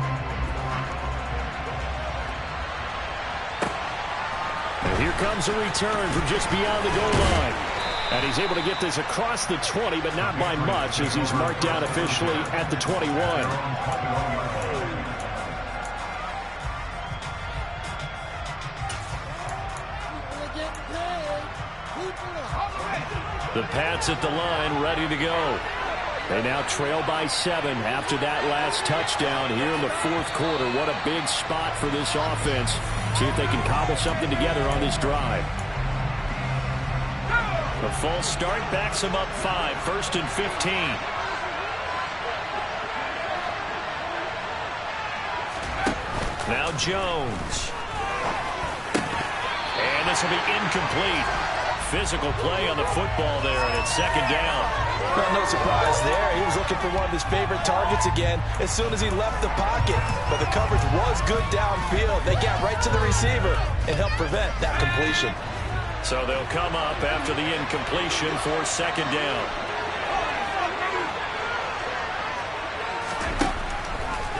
[SPEAKER 3] And here comes a return from just beyond the goal line. And he's able to get this across the 20, but not by much, as he's marked down officially at the 21. The Pats at the line, ready to go. They now trail by 7 after that last touchdown here in the 4th quarter. What a big spot for this offense. See if they can cobble something together on this drive. The false start backs them up 5, 1st and 15. Now Jones. And this will be incomplete. Physical play on the football there, and it's 2nd down.
[SPEAKER 5] Well, no surprise there. He was looking for one of his favorite targets again as soon as he left the pocket. But the coverage was good downfield. They got right to the receiver and helped prevent that completion.
[SPEAKER 3] So they'll come up after the incompletion for 2nd down.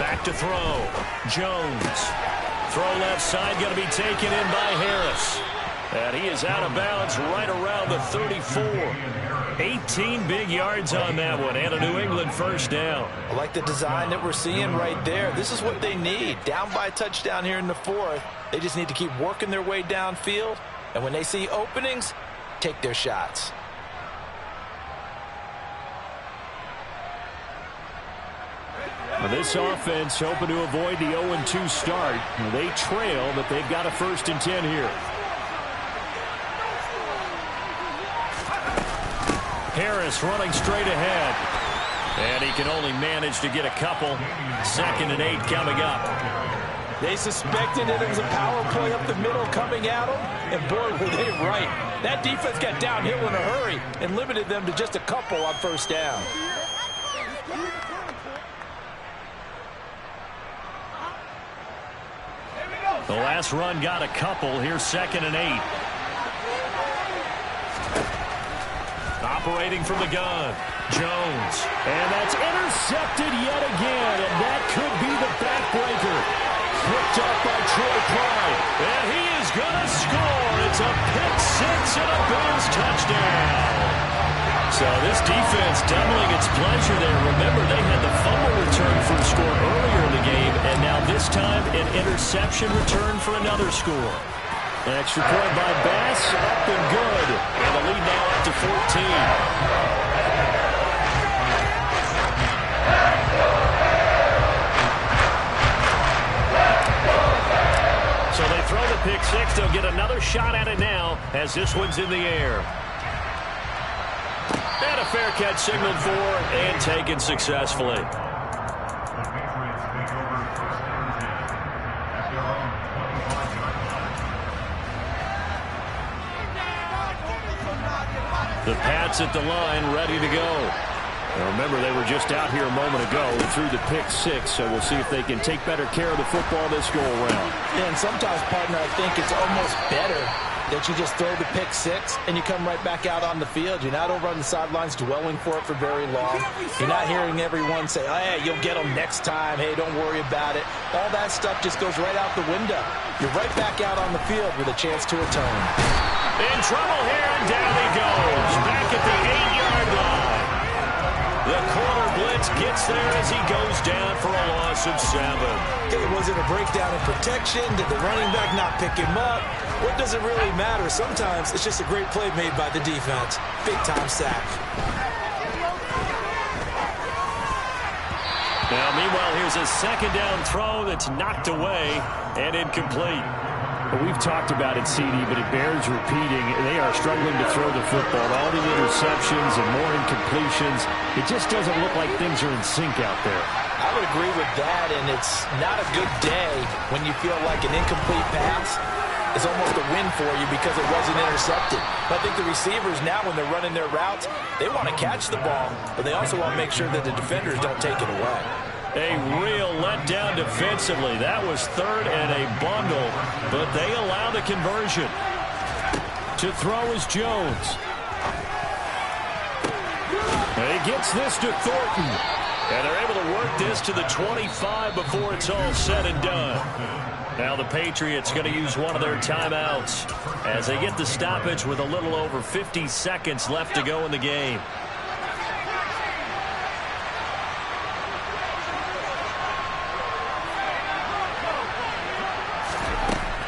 [SPEAKER 3] Back to throw. Jones. Throw left side, going to be taken in by Harris. And he is out of bounds right around the 34. 18 big yards on that one, and a New England 1st down.
[SPEAKER 5] I like the design that we're seeing right there. This is what they need. Down by a touchdown here in the 4th. They just need to keep working their way downfield. And when they see openings, take their shots.
[SPEAKER 3] Well, this offense hoping to avoid the 0-2 start. They trail, but they've got a 1st and 10 here. Harris running straight ahead. And he can only manage to get a couple. 2nd and 8 coming up.
[SPEAKER 5] They suspected it was a power play up the middle coming at them, and boy, were they right. That defense got downhill in a hurry and limited them to just a couple on 1st down.
[SPEAKER 3] The last run got a couple. Here's 2nd and 8. Operating from the gun, Jones. And that's intercepted yet again, and that could be the backbreaker. Picked up by Troy Pride. And he is going to score. It's a pick 6 and a Bills touchdown. So this defense doubling its pleasure there. Remember, they had the fumble return for a score earlier in the game, and now this time an interception return for another score. An extra point by Bass, up and good. And the lead now up to 14. So they throw the pick 6. They'll get another shot at it now as this one's in the air. And a fair catch signaled for and taken successfully. The Pats at the line, ready to go. Now remember, they were just out here a moment ago and threw the pick 6, so we'll see if they can take better care of the football this go-around.
[SPEAKER 5] Yeah, and sometimes, partner, I think it's almost better that you just throw the pick six and you come right back out on the field. You're not over on the sidelines dwelling for it for very long. You're not hearing everyone say, oh, hey, you'll get them next time. Hey, don't worry about it. All that stuff just goes right out the window. You're right back out on the field with a chance to return.
[SPEAKER 1] In trouble here, and down he goes. Back at the 8-yard line. The corner blitz gets there as he goes down for a loss of 7.
[SPEAKER 5] Okay, was it a breakdown in protection? Did the running back not pick him up? What does it really matter? Sometimes it's just a great play made by the defense. Big-time sack.
[SPEAKER 3] Now, meanwhile, here's a second down throw that's knocked away and incomplete. Well, we've talked about it, CD, but it bears repeating. They are struggling to throw the football. All the interceptions and more incompletions. It just doesn't look like things are in sync out there.
[SPEAKER 5] I would agree with that, and it's not a good day when you feel like an incomplete pass is almost a win for you because it wasn't intercepted. But I think the receivers now, when they're running their routes, they want to catch the ball, but they also want to make sure that the defenders don't take it away.
[SPEAKER 1] A real letdown defensively. That was third and a bundle, but they allow the conversion. To throw is Jones. And he gets this to Thornton. And they're able to work this to the 25 before it's all said and done. Now the Patriots going to use one of their timeouts as they get the stoppage with a little over 50 seconds left to go in the game.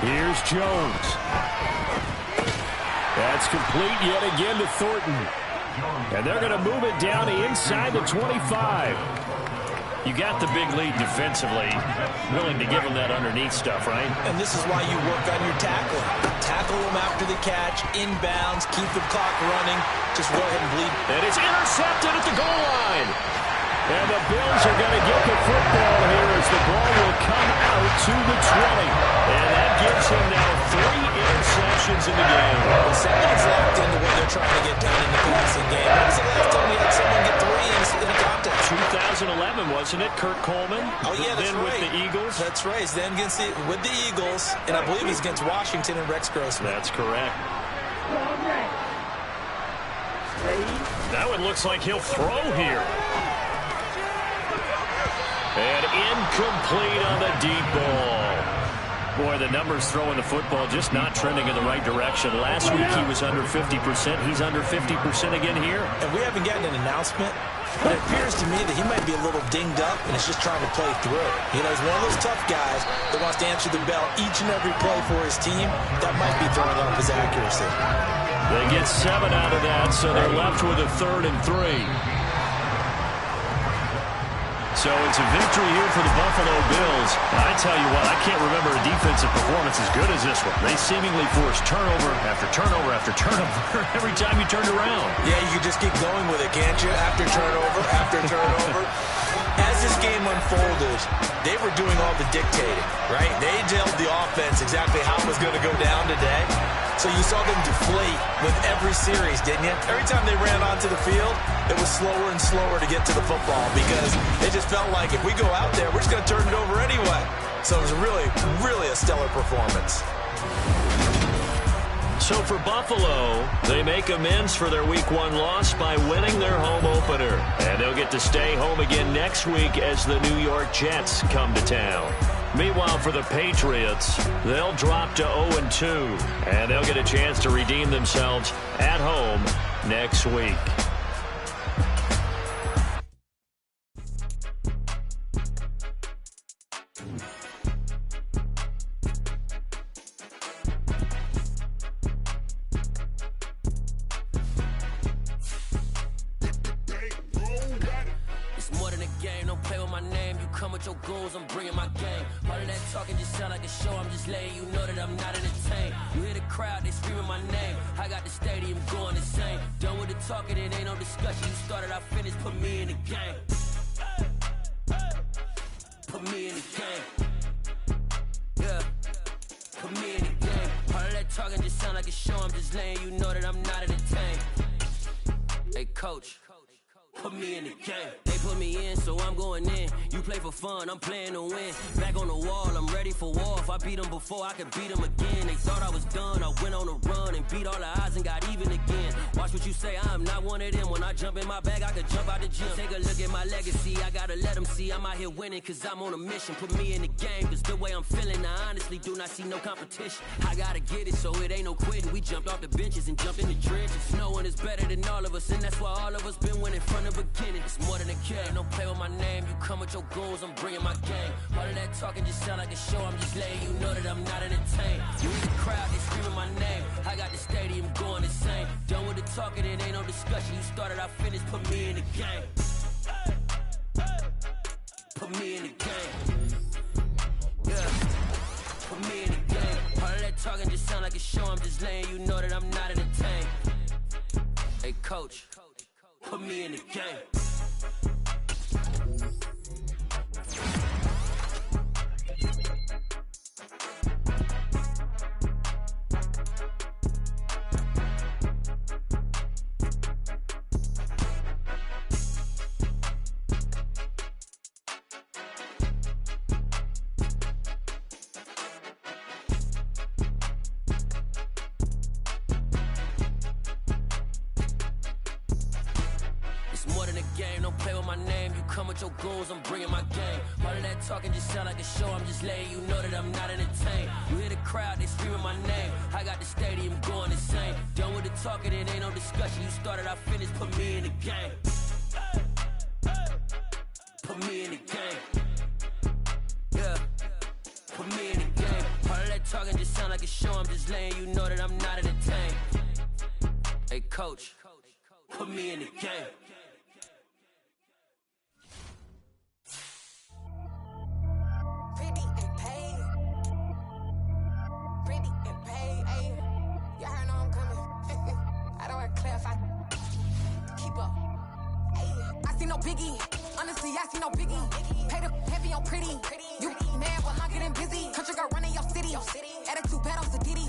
[SPEAKER 1] Here's Jones. That's complete yet again to Thornton. And they're going to move it down to inside the 25. You got the big lead defensively. Willing to give them that underneath stuff, right?
[SPEAKER 5] And this is why you work on your tackling. Tackle them after the catch, inbounds, keep the clock running. Just go ahead and bleed.
[SPEAKER 1] And it's intercepted at the goal line. And the Bills are going to get the football here as the ball will come out to the 20. And that gives him now 3 interceptions in the game.
[SPEAKER 5] Well, somebody's locked into what they're trying to get done in the passing game. When was the last time we had someone get 3 in a contest?
[SPEAKER 1] 2011, wasn't it? Kurt Coleman.
[SPEAKER 5] Oh, yeah, that's
[SPEAKER 1] then
[SPEAKER 5] right.
[SPEAKER 1] With the Eagles.
[SPEAKER 5] That's right. Then with the Eagles, and I believe he's against Washington and Rex Grossman.
[SPEAKER 1] That's correct. That one looks like he'll throw here. And incomplete on the deep ball. Boy, the numbers throwing the football just not trending in the right direction. Last week he was under 50%. He's under 50% again here.
[SPEAKER 5] And we haven't gotten an announcement, but it appears to me that he might be a little dinged up and is just trying to play through. You know, he's one of those tough guys that wants to answer the bell each and every play for his team. That might be throwing off his accuracy.
[SPEAKER 1] They get 7 out of that, so they're left with a 3rd and 3. So it's a victory here for the Buffalo Bills. I tell you what, I can't remember a defensive performance as good as this one. They seemingly forced turnover after turnover after turnover every time you turned around.
[SPEAKER 5] Yeah, you can just keep going with it, can't you? After turnover, after turnover. As this game unfolded, they were doing all the dictating, right? They told the offense exactly how it was going to go down today. So you saw them deflate with every series, didn't you? Every time they ran onto the field, it was slower and slower to get to the football because they just felt like if we go out there, we're just going to turn it over anyway. So it was really, really a stellar performance.
[SPEAKER 1] So for Buffalo, they make amends for their Week 1 loss by winning their home opener. And they'll get to stay home again next week as the New York Jets come to town. Meanwhile, for the Patriots, they'll drop to 0-2, and they'll get a chance to redeem themselves at home next week.
[SPEAKER 6] With your goons, I'm bringing my game. All of that talking just sound like a show. I'm just letting you know that I'm not entertained. You hear the crowd, they screaming my name. I got the stadium going insane. Done with the talking, it ain't no discussion. You started, I finished, put me in the game. Put me in the game. Yeah. Put me in the game. All of that talking just sound like a show. I'm just letting you know that I'm not entertained. Hey, coach. Put me in the game. They put me in, so I'm going in. You play for fun, I'm playing to win. Back on the wall, I'm ready for war. If I beat them before, I could beat them again. They thought I was done, I went on a run and beat all the odds and got even again. Watch what you say, I'm not one of them. When I jump in my bag, I could jump out the gym. Take a look at my legacy, I gotta let them see I'm out here winning, cause I'm on a mission. Put me in the game, cause the way I'm feeling, I honestly do not see no competition. I gotta get it, so it ain't no quitting. We jumped off the benches and jumped in the trenches. No one is better than all of us, and that's why all of us been winning from the beginning. It's more than a game, don't play with my name. You come with your goons, I'm bringing my game. All of that talking just sound like a show, I'm just letting you know that I'm not entertained. You in the crowd, they screaming my name. I got the stadium going insane. Done with the talking, it ain't no discussion. You started, I finished, put me in the game. Put me in the game. Yeah. Put me in the game. All of that talking just sound like a show, I'm just letting you know that I'm not entertained. Hey coach, put me in the game. Your goals, I'm bringing my game. All of that talking just sound like a show, I'm just letting you know that I'm not entertained. You hear the crowd, they screaming my name. I got the stadium going insane. Done with the talking, it ain't no discussion. You started, I finished, put me in the game. Put me in the game. Yeah. Put me in the game. All of that talking just sound like a show, I'm just letting you know that I'm not entertained. Hey coach, put me in the game.
[SPEAKER 7] Biggie, honestly, I see no biggie. Pay the heavy on pretty. You mad while I'm getting busy. Country girl running your city. Attitude bad on Diddy.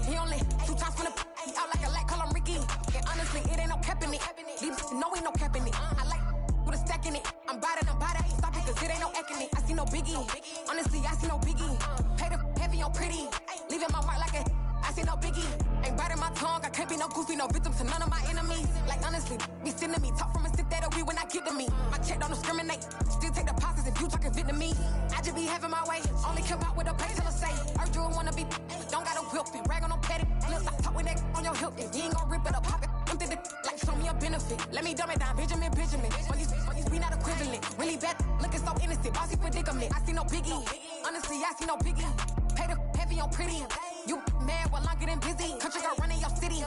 [SPEAKER 7] He only 2 times from the he out like a light, call him Ricky. And honestly, it ain't no cap in it. These no ain't no cap in it. I like with a stack in it. I'm by that. Stop it, cause it ain't no acting it. I see no biggie. Honestly, I see no biggie. Pay the heavy on pretty. Leaving my mark like a I see no biggie. Ain't biting my tongue. I can't be no goofy, no victim to none of my enemies. Like honestly, be sending me talk from a stick that we when I get to me. My check don't discriminate. Still take deposits if you talking Vietnamese. I just be having my way. Only care about what the pay till I say. Urge you wanna be. Don't got a whip and rag on no petty. Flips, I talk with that on your hip. If you ain't gon' rip it up, pop it. Empty the like show me a benefit. Let me dumb it down, Benjamin. When these we not equivalent. Really bad, looking so innocent. Bossy predicament. I see no biggie. Honestly, I see no biggie. Pay the heavy on pretty. You mad while I'm getting busy. Country girl running your city.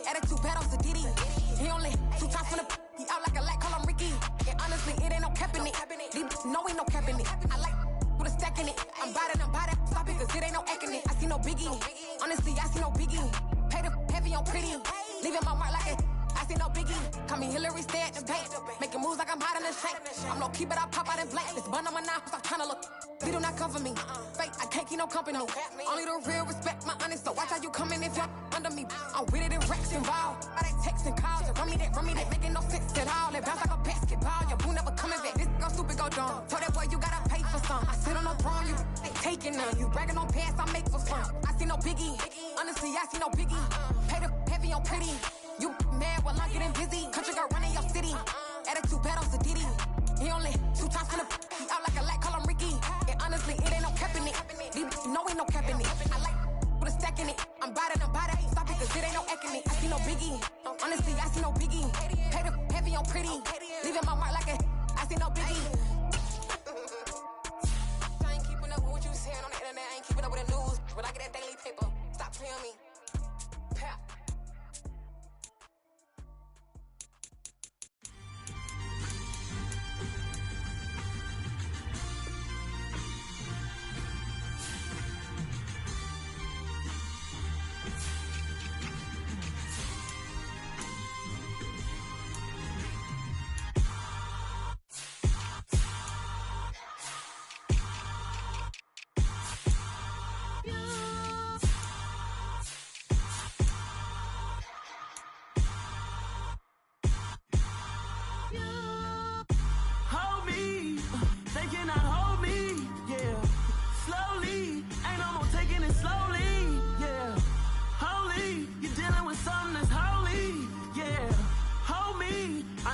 [SPEAKER 7] Attitude bad on Diddy. He only 2 times from the he out like a light, call him Ricky. And honestly, it ain't no cap in it. These no ain't no cap in it. I like with a stack in it. I'm by that. Stop it, cause it ain't no acting it. I see no biggie. Honestly, I see no biggie. Pay the heavy on pretty. Leaving my mark like it. I see no biggie. Call me Hillary, stay at the bank. Making moves like I'm hot in the shank. I'm low key, but I pop out in blank. This bun on my knife, stop trying to look. They do not come for me. Fake, I can't keep no company. Only the real respect my honest. So watch how you coming if you're under me. I'm with it in Rex involved. I they texting calls and run me that. Making no sense at all. They bounce like a basketball. Your boo never coming back. This go stupid, go dumb. Told that boy you gotta pay for some. I sit on no throne, you ain't taking none. You bragging on pants, I make for fun. I see no biggie. Honestly, I see no biggie. Pay the heavy on pretty. You mad while I'm getting busy. Country girl running your city. Attitude bad on Diddy. He only 2 times from the he out like a light, call him Ricky. And honestly, it ain't no cap in it. These no ain't no cap in it. I like with a stack in it. I'm by that. Stop it, cause it ain't no acting it. I see no biggie. Honestly, I see no biggie. Pay the heavy on pretty. Leaving my mark like a I see no biggie. I ain't keeping up with what you saying on the internet. I ain't keeping up with the news. But I get that daily paper. Stop playing me. Pap.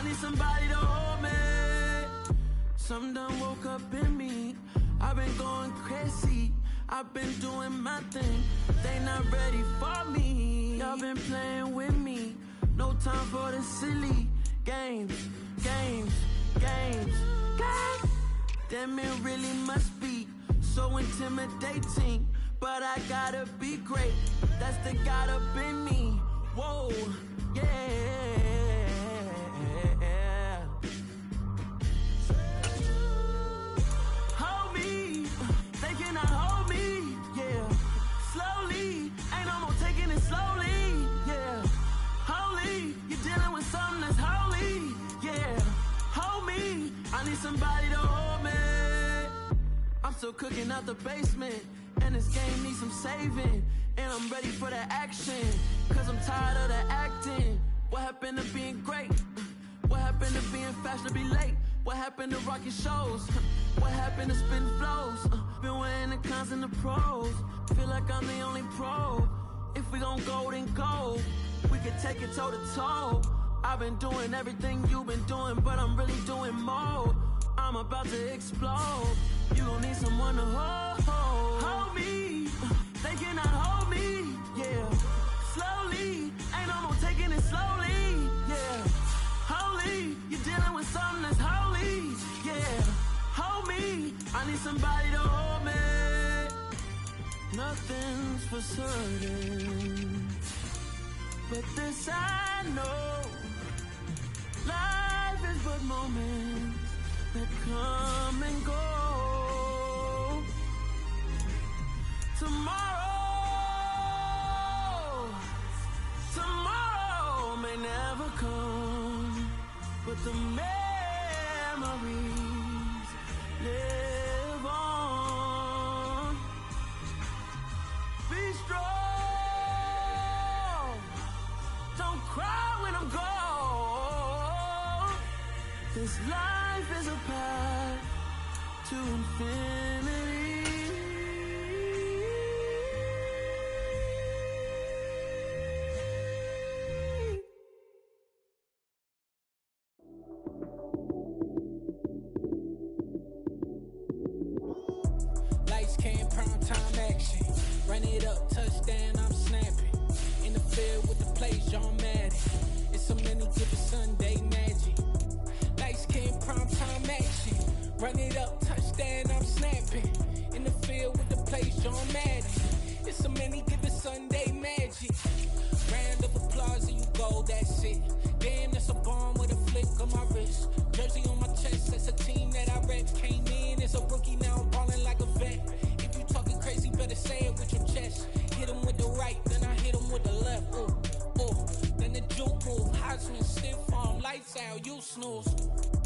[SPEAKER 8] need somebody to hold me. Something done woke up in me. I've been going crazy. I've been doing my thing. They not ready for me. Y'all been playing with me. No time for the silly games. Damn, it really must be so intimidating. But I gotta be great. That's the God up in me. Whoa, yeah. Hold me, they cannot hold me, yeah. Slowly, ain't no more taking it slowly, yeah. Holy, you're dealing with something that's holy, yeah. Hold me, I need somebody to hold me. I'm still cooking out the basement, and this game needs some saving. And I'm ready for the action, cause I'm tired of the acting. What happened to being great? What happened to being fashionably late? What happened to rocking shows? What happened to spitting flows? Been weighing the cons and the pros. Feel like I'm the only pro. If we gon' go, then go. We can take it toe to toe. I've been doing everything you've been doing, but I'm really doing more. I'm about to explode. You gon' need someone to hold me. They cannot hold me, yeah. Slowly, ain't no more taking it slowly, yeah. Holy, you're dealing with something that's holy, yeah. Hold me, I need somebody to hold me. Nothing's for certain, but this I know. Life is but moments that come and go. Tomorrow may never come, but the memories live on. Be strong, don't cry when I'm gone. This life is a path to infinity.
[SPEAKER 9] Run it up, touchdown, I'm snapping. In the field with the plays, John Madden. It's so many give it Sunday magic. Lights came prime time action. Run it up, touchdown, I'm snapping. In the field with the plays, John Madden. It's so many give it Sunday magic. Round of applause and you go, that's it. Damn, that's a bomb with a flick on my wrist. Jersey on my chest, that's a team that I rep. Came in as a rookie, now I'm balling like a vet. Talking crazy, better say it with your chest. Hit him with the right, then I hit him with the left. Ooh, then the juke move. Heisman stiff arm, lights out, you snooze.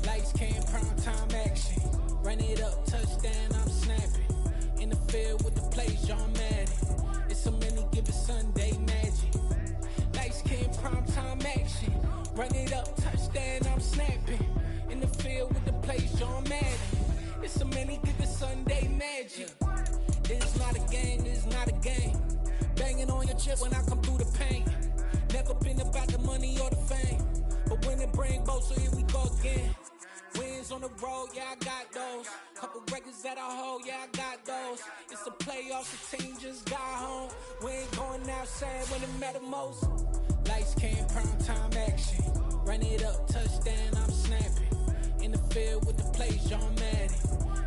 [SPEAKER 9] Lights came, prime time action. Run it up, touchdown, I'm snapping. In the field with the plays, John Madden. It's so many, give it Sunday magic. Lights came, prime time action. Run it up, touchdown, I'm snapping. In the field with the plays, John Madden. It's so many, give it Sunday magic. It's not a game, it's not a game. Banging on your chip when I come through the pain. Never been about the money or the fame, but when it bring both, so here we go again. Wins on the road, yeah, I got those. Couple records that I hold, yeah, I got those. It's the playoffs, the team just got home. We ain't going outside when it matter most. Lights came, prime time action. Run it up, touchdown, I'm snapping. In the field with the plays, John Madden.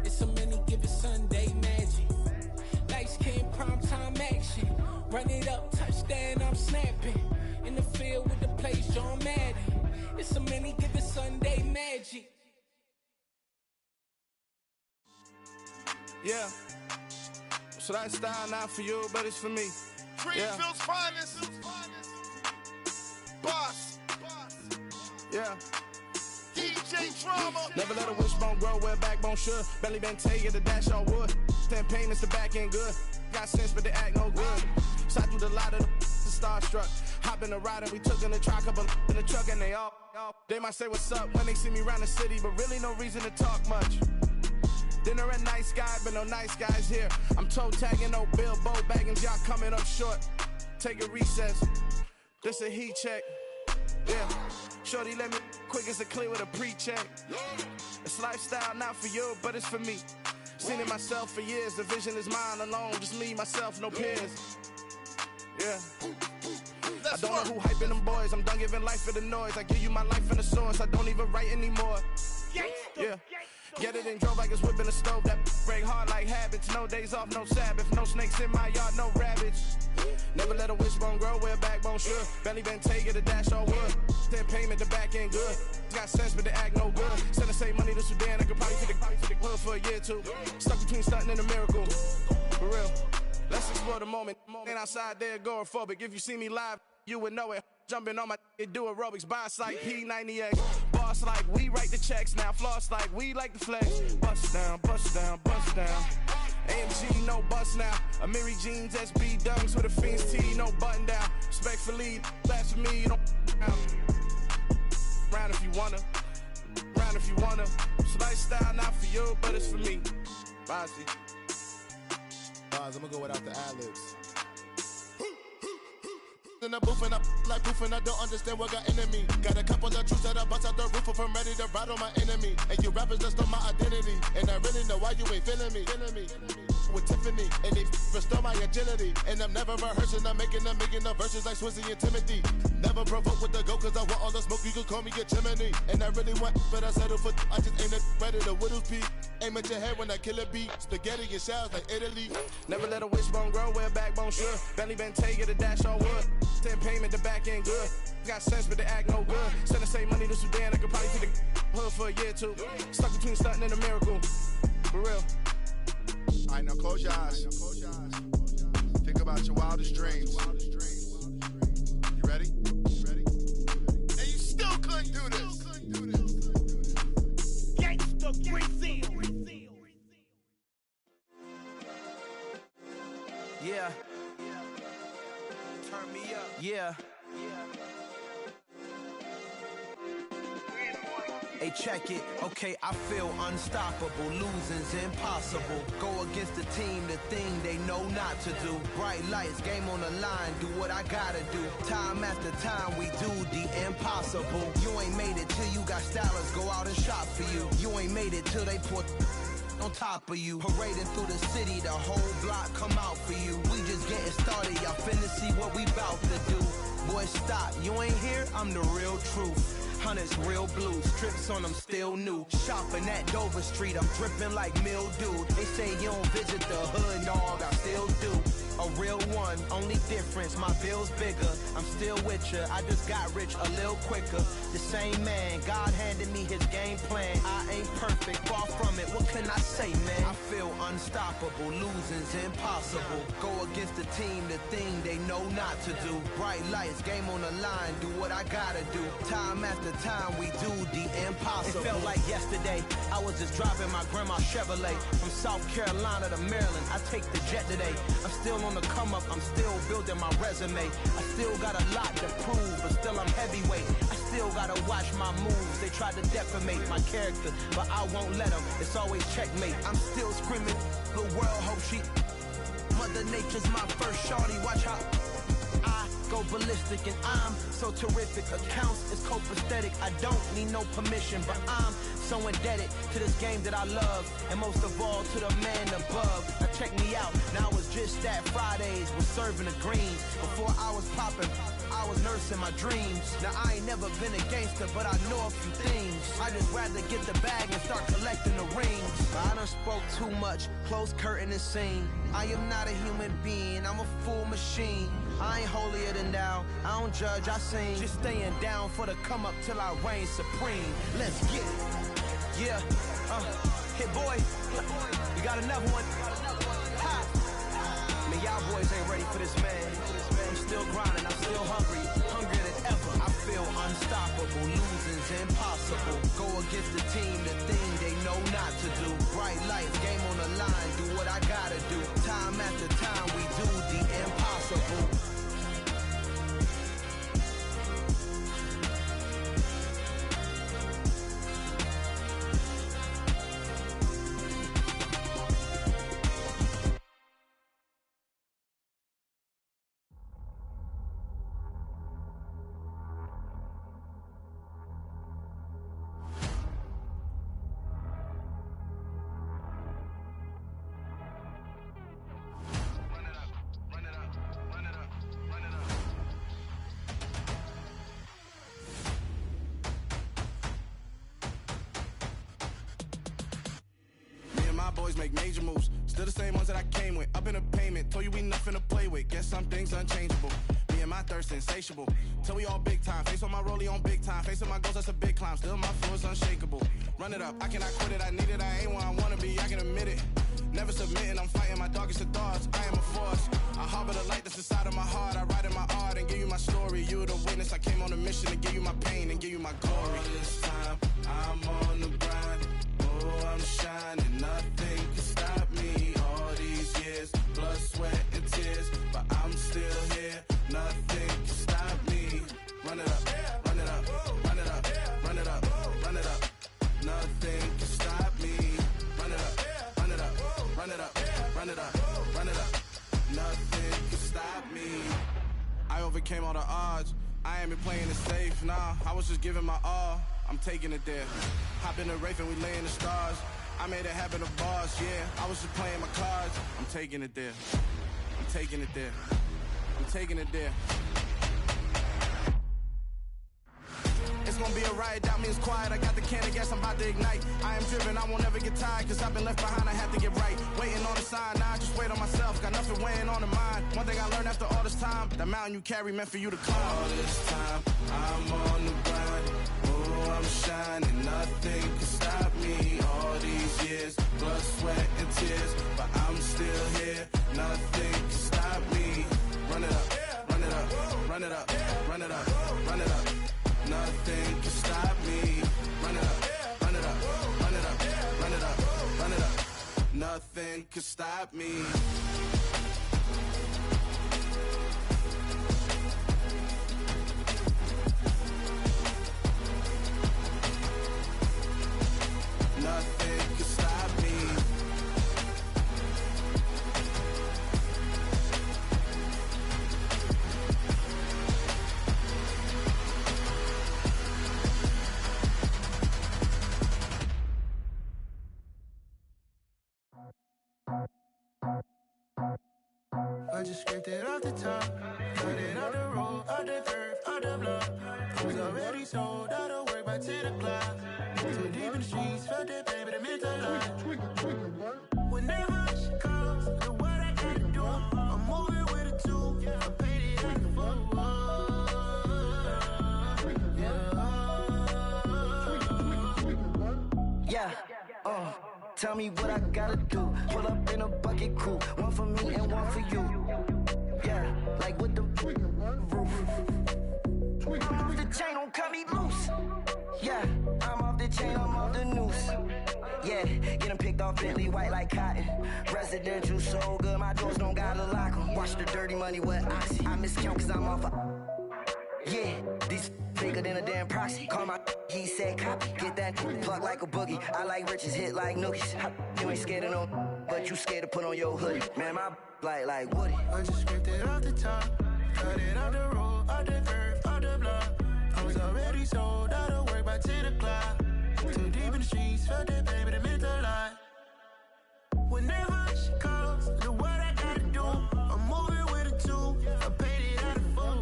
[SPEAKER 9] It's so many, give it Sunday magic. Lights came, prime time action. Run it up, touchdown, I'm snapping. In the field with the plays, John Madden. It's so many, give it Sunday magic.
[SPEAKER 10] Yeah. So that style not for you, but it's for me.
[SPEAKER 11] Greenfield's finest. Boss.
[SPEAKER 10] Yeah.
[SPEAKER 11] DJ Drama.
[SPEAKER 10] Never let a wishbone grow where a backbone should. Belly been tell you the dash on wood. Then pain is the back end good. Got sense, but they act no good. Shot through the lot of the starstruck. Hop in the ride and we took in the truck up in the truck and they all. They might say what's up when they see me around the city, but really no reason to talk much. Dinner at nice guy, but no nice guys here. I'm toe tagging, no Bilbo bagging, y'all coming up short. Take a recess. This a heat check. Yeah, shorty let me quick as a clear with a pre-check. It's lifestyle, not for you, but it's for me. Seen it myself for years, the vision is mine alone. Just me, myself, no peers. Yeah. I don't know who hyping them boys. I'm done giving life for the noise. I give you my life in the source. I don't even write anymore. Yeah. Get it and drove like it's whipping a stove. That break hard like habits. No days off, no Sabbath. No snakes in my yard, no rabbits. Never let a wishbone grow where a backbone should. Belly been take it, a dash on wood. Then payment, the back end good. Got sense, but the act no good. Send the same money to Sudan. I could probably take the hood for a year or two. Stuck between stunting and a miracle. For real. Let's explore the moment. Ain't outside there agoraphobic. If you see me live, you would know it. Jumping on my do aerobics, boss like P90X. Boss like we write the checks now. Floss like we like the flex. Bust down, bust down, bust down. AMG, no bust now. Amiri jeans, SB dunks with a Fiends T, no button down. Respectfully, that's for me, you don't round if you wanna. Round if you wanna. It's lifestyle, not for you, but it's for me. Bossy.
[SPEAKER 12] I'm gonna go without the ad-libs. In the booth and I like proof and I don't understand what got into me. Got a couple of truths that I bust out the roof if I'm ready to ride on my enemy. And you rappers just stole my identity, and I really know why you ain't feeling me. With Tiffany, and they restore my agility. And I'm never rehearsing, I'm making the verses like Swizzy and Timothy. Never provoke with the go, cause I want all the smoke, you can call me a chimney. And I really want, but I settle for, I just ain't ready to whittle pea. Aim at your head when I kill a beat. Spaghetti and shells like Italy.
[SPEAKER 10] Never let a wishbone grow where a backbone should. Belly been take it, a dash on wood. Then payment, the back end good. Got sense, but the act no good. Send the same money to Sudan, I could probably take the hood for a year or two. Stuck between stunting and a miracle. For real.
[SPEAKER 12] Alright, now close your eyes. Think about your wildest dreams. You ready?
[SPEAKER 11] And you still couldn't do this. Gangsta Brazil.
[SPEAKER 10] Yeah. Turn me up. Yeah. Hey, check it. Okay, I feel unstoppable. Losing's impossible. Go against the team, the thing they know not to do. Bright lights, game on the line. Do what I gotta do. Time after time, we do the impossible. You ain't made it till you got stylists go out and shop for you. You ain't made it till they put on top of you. Parading through the city, the whole block come out for you. We just getting started, y'all finna see what we bout to do. Boy, stop, you ain't here, I'm the real truth. Hunters, real blue, strips on them still new. Shopping at Dover Street, I'm dripping like mildew. They say you don't visit the hood, dog, I still do. A real one, only difference, my bill's bigger. I'm still with ya, I just got rich a little quicker. The same man, God handed me his game plan. I ain't perfect, far from it, what can I say, man? I feel unstoppable, losing's impossible. Go against the team, the thing they know not to do. Bright lights, game on the line, do what I gotta do. Time after time, we do the impossible. It felt like yesterday, I was just driving my grandma's Chevrolet. From South Carolina to Maryland, I take the jet today. I'm still on the come up, I'm still building my resume. I still got a lot to prove, but still I'm heavyweight. I still gotta watch my moves. They tried to defamate my character, but I won't let them. It's always checkmate. I'm still screaming, the world hope she. Mother Nature's my first shorty. Watch how I go ballistic, and I'm so terrific. Accounts is copacetic. I don't need no permission, but I'm so indebted to this game that I love, and most of all to the man above. Now check me out, now I was just at Fridays, was serving the greens. Before I was popping, I was nursing my dreams. Now I ain't never been a gangster, but I know a few things. I just rather get the bag and start collecting the rings. I done spoke too much, close curtain and scene. I am not a human being, I'm a full machine. I ain't holier than thou, I don't judge, I sing. Just staying down for the come up till I reign supreme. Let's get it. Yeah, hit boy, we got another one. Ha! Man, y'all boys ain't ready for this, man. I'm still grinding, I'm still hungry, hungrier than ever. I feel unstoppable, losing's impossible. Go against the team, the thing they know not to do. Bright lights, game on the line, do what I gotta do. Time after time, we do the impossible. my boys make major moves. Still the same ones that I came with. Up in a payment, told you we nothing to play with. Guess some things unchangeable. Me and my thirst insatiable. Till we all big time. Face on my rollie on big time. Facing my goals, that's a big climb. Still my flow is unshakable. Run it up, I cannot quit it. I need it, I ain't where I wanna be, I can admit it. Never submitting, I'm fighting my darkest of thoughts. I am a force. I harbor the light that's inside of my heart. I write in my art and give you my story. You are the witness. I came on a mission to give you my pain and give you my glory. All this time, I'm on the grind. Oh, I'm shining. Nothing can stop me. All these years, blood, sweat, and tears. But I'm still here. Nothing can stop me. Run it up, run it up, run it up, run it up, run it up. Nothing can stop me. Run it up, run it up, run it up, run it up, run it up. Nothing can stop me. I overcame all the odds. I ain't been playing it safe, nah. I was just giving my all. I'm taking it there. Hop in the Wraith and we lay in the stars. I made it happen to boss, yeah. I was just playing my cards. I'm taking it there. I'm taking it there. I'm taking it there. It's gonna be a riot, doubt me it's quiet. I got the can of gas, I'm about to ignite. I am driven, I won't ever get tired, cause I've been left behind, I have to get right. Waiting on the sign, now I just wait on myself. Got nothing weighing on the mind. One thing I learned after all this time, that mountain you carry meant for you to climb. All this time, I'm on the grind. Oh, I'm shining, nothing can stop me. All these years, blood, sweat, and tears. But I'm still here, nothing can stop me. Run it up, run it up, run it up, run it up, run it up. Nothing can stop me. Run it up, run it up, run it up, run it up, run it up. Nothing can stop me. Nothing can stop me.
[SPEAKER 8] I just scraped it off the top, cut it out the road, out the curve, out the block. I was already sold, out of work by 10 o'clock. Too deep in the streets, felt that baby, the mental line. Whenever she calls, the what I gotta do, I'm moving with a two, I paid it out the full.
[SPEAKER 13] Yeah, tell me what I gotta do. Pull up in a bucket crew, one for me and one for you. Yeah, like with the roof. I'm off the chain, don't cut me loose. Yeah, I'm off the chain, I'm off the noose. Yeah, getting picked off Bentley white like cotton. Residential so good, my doors don't gotta lock 'em. Watch the dirty money with oxy. I miscount cause I'm off a... Yeah, these bigger than a damn proxy. Call my he said copy. Get that plug like a boogie. I like riches, hit like nookies. You ain't scared of no, but you scared to put on your hoodie. Man, my like Woody.
[SPEAKER 8] I just scraped it off the top, cut it out the road, out the curve, out the block. I was already sold, out of work by 10 o'clock. Too deep in the streets, felt that baby, the mental line. Whenever she calls, the what I gotta do, I'm moving with a two, I paid it out of full.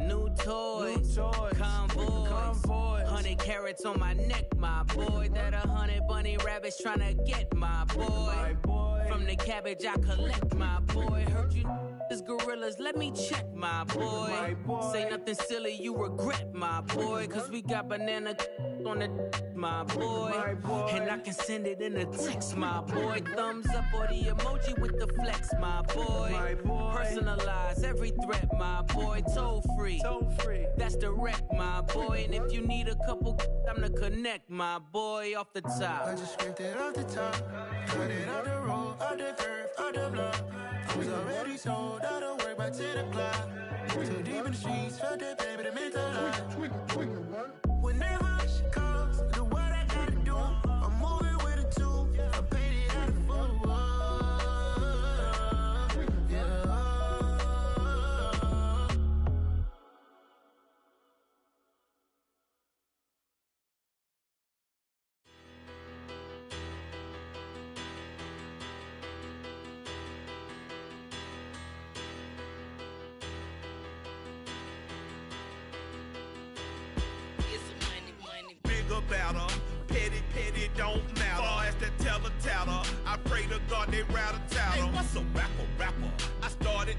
[SPEAKER 9] New toys, convoy, 100 carats on my neck, my boy. That 100 bunny rabbits tryna get my boy. From the cabbage I collect, my boy. Heard you is gorillas, let me check, my boy. Say nothing silly, you regret, my boy. Cause we got banana on the my boy. And I can send it in a text, my boy. Thumbs up or the emoji with the flex, my boy. Personalize every threat, my boy. Toll free, that's direct, my boy. And if you need a couple, I'm the connect, my boy. Off the top,
[SPEAKER 8] I just scraped it off the top, cut it out the road, out the curve, out the block. I was already sold, out of work by 10 o'clock. Too deep in the streets, felt that baby, the mental line. Whenever she calls, the what I gotta do, I'm moving with a two, I paid it out of full.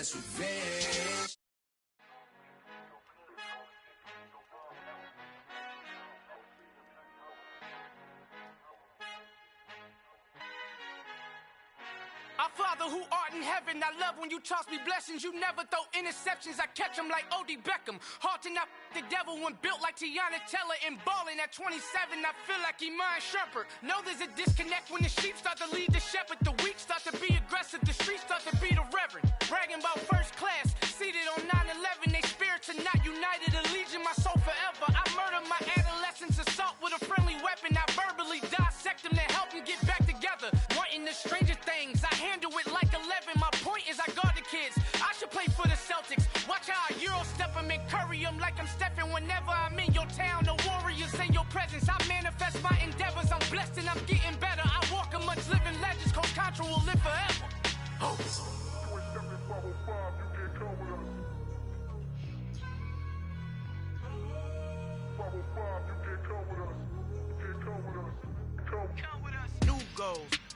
[SPEAKER 14] that's revenge.
[SPEAKER 15] Our Father who art in heaven, I love when you toss me blessings. You never throw interceptions, I catch them like O.D. Beckham. Hard to not the devil when built like Tiana Teller. And balling at 27, I feel like Iman Shumpert. Know there's a disconnect when the sheep start to lead the shepherd. The weak start to be aggressive, the streets start to be the reverend. Bragging about first class, seated on 9/11. They spirits are not united, allegiance my soul forever. I murder my adolescence, assault with a friendly weapon. I verbally dissect them to help them get back together. Wanting the stranger things, I handle it like 11. My point is I guard the kids. I should play for the Celtics. Watch how I Euro step them and curry them like I'm Stephen. Whenever I'm in your town, the Warriors in your presence. I manifest my endeavors. I'm blessed and I'm getting better. I walk amongst living legends. Coach Contra will live forever. Oh.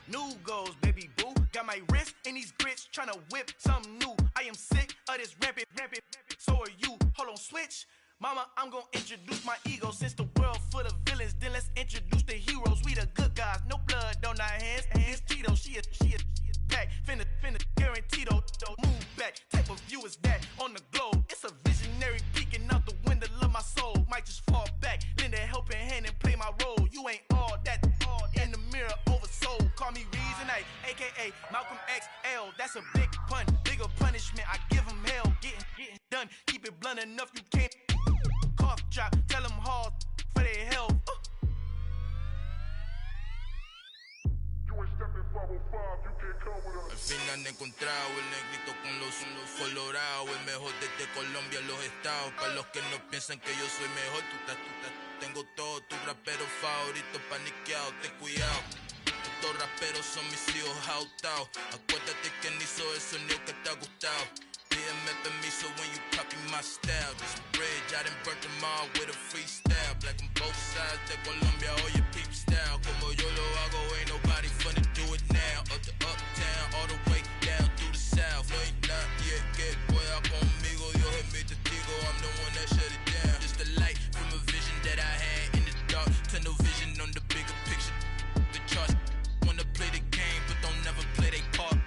[SPEAKER 16] New goals, baby boo. Got my wrist in these grits, tryna whip something new. I am sick of this rampant. So are you. Hold on, switch. Mama, I'm gonna introduce my ego. Since the world full of villains, then let's introduce the heroes. We the good guys, no blood on our hands. Hands Tito, she a pack. Finna, guaranteed, move back. Type of view is that on the globe? It's a visionary peeking out the window of my soul. Might just fall back, lend a helping hand and play my role. You ain't all that in the mirror oversold. Call me Reason A, aka Malcolm XL. That's a big pun, bigger punishment. I give him hell, getting done. Keep it blunt enough, you can't cough drop. Tell them hard for their health.
[SPEAKER 14] Al fin han encontrado el negrito con los colorados, el mejor desde Colombia, los estados. Para los que no piensan que yo soy mejor, tengo todo, tu rapero favorito paniqueado, ten cuidado. Estos raperos son mis hijos adoptados. Acuérdate quién hizo el sonido que te ha gustado. Pídeme permiso when you copy my style. This bridge, I done burnt them all with a freestyle. Black on both sides de Colombia, oye peep style. Como yo lo hago, ain't nobody finna do it now. Up to uptown, all the way down through the south. No ain't not yet, que pueda conmigo. Dios es mi testigo, I'm the one that shut it down. Just a light from a vision that I had in the dark. Tunnel vision on the bigger picture. The charts wanna play the game, but don't never play their part.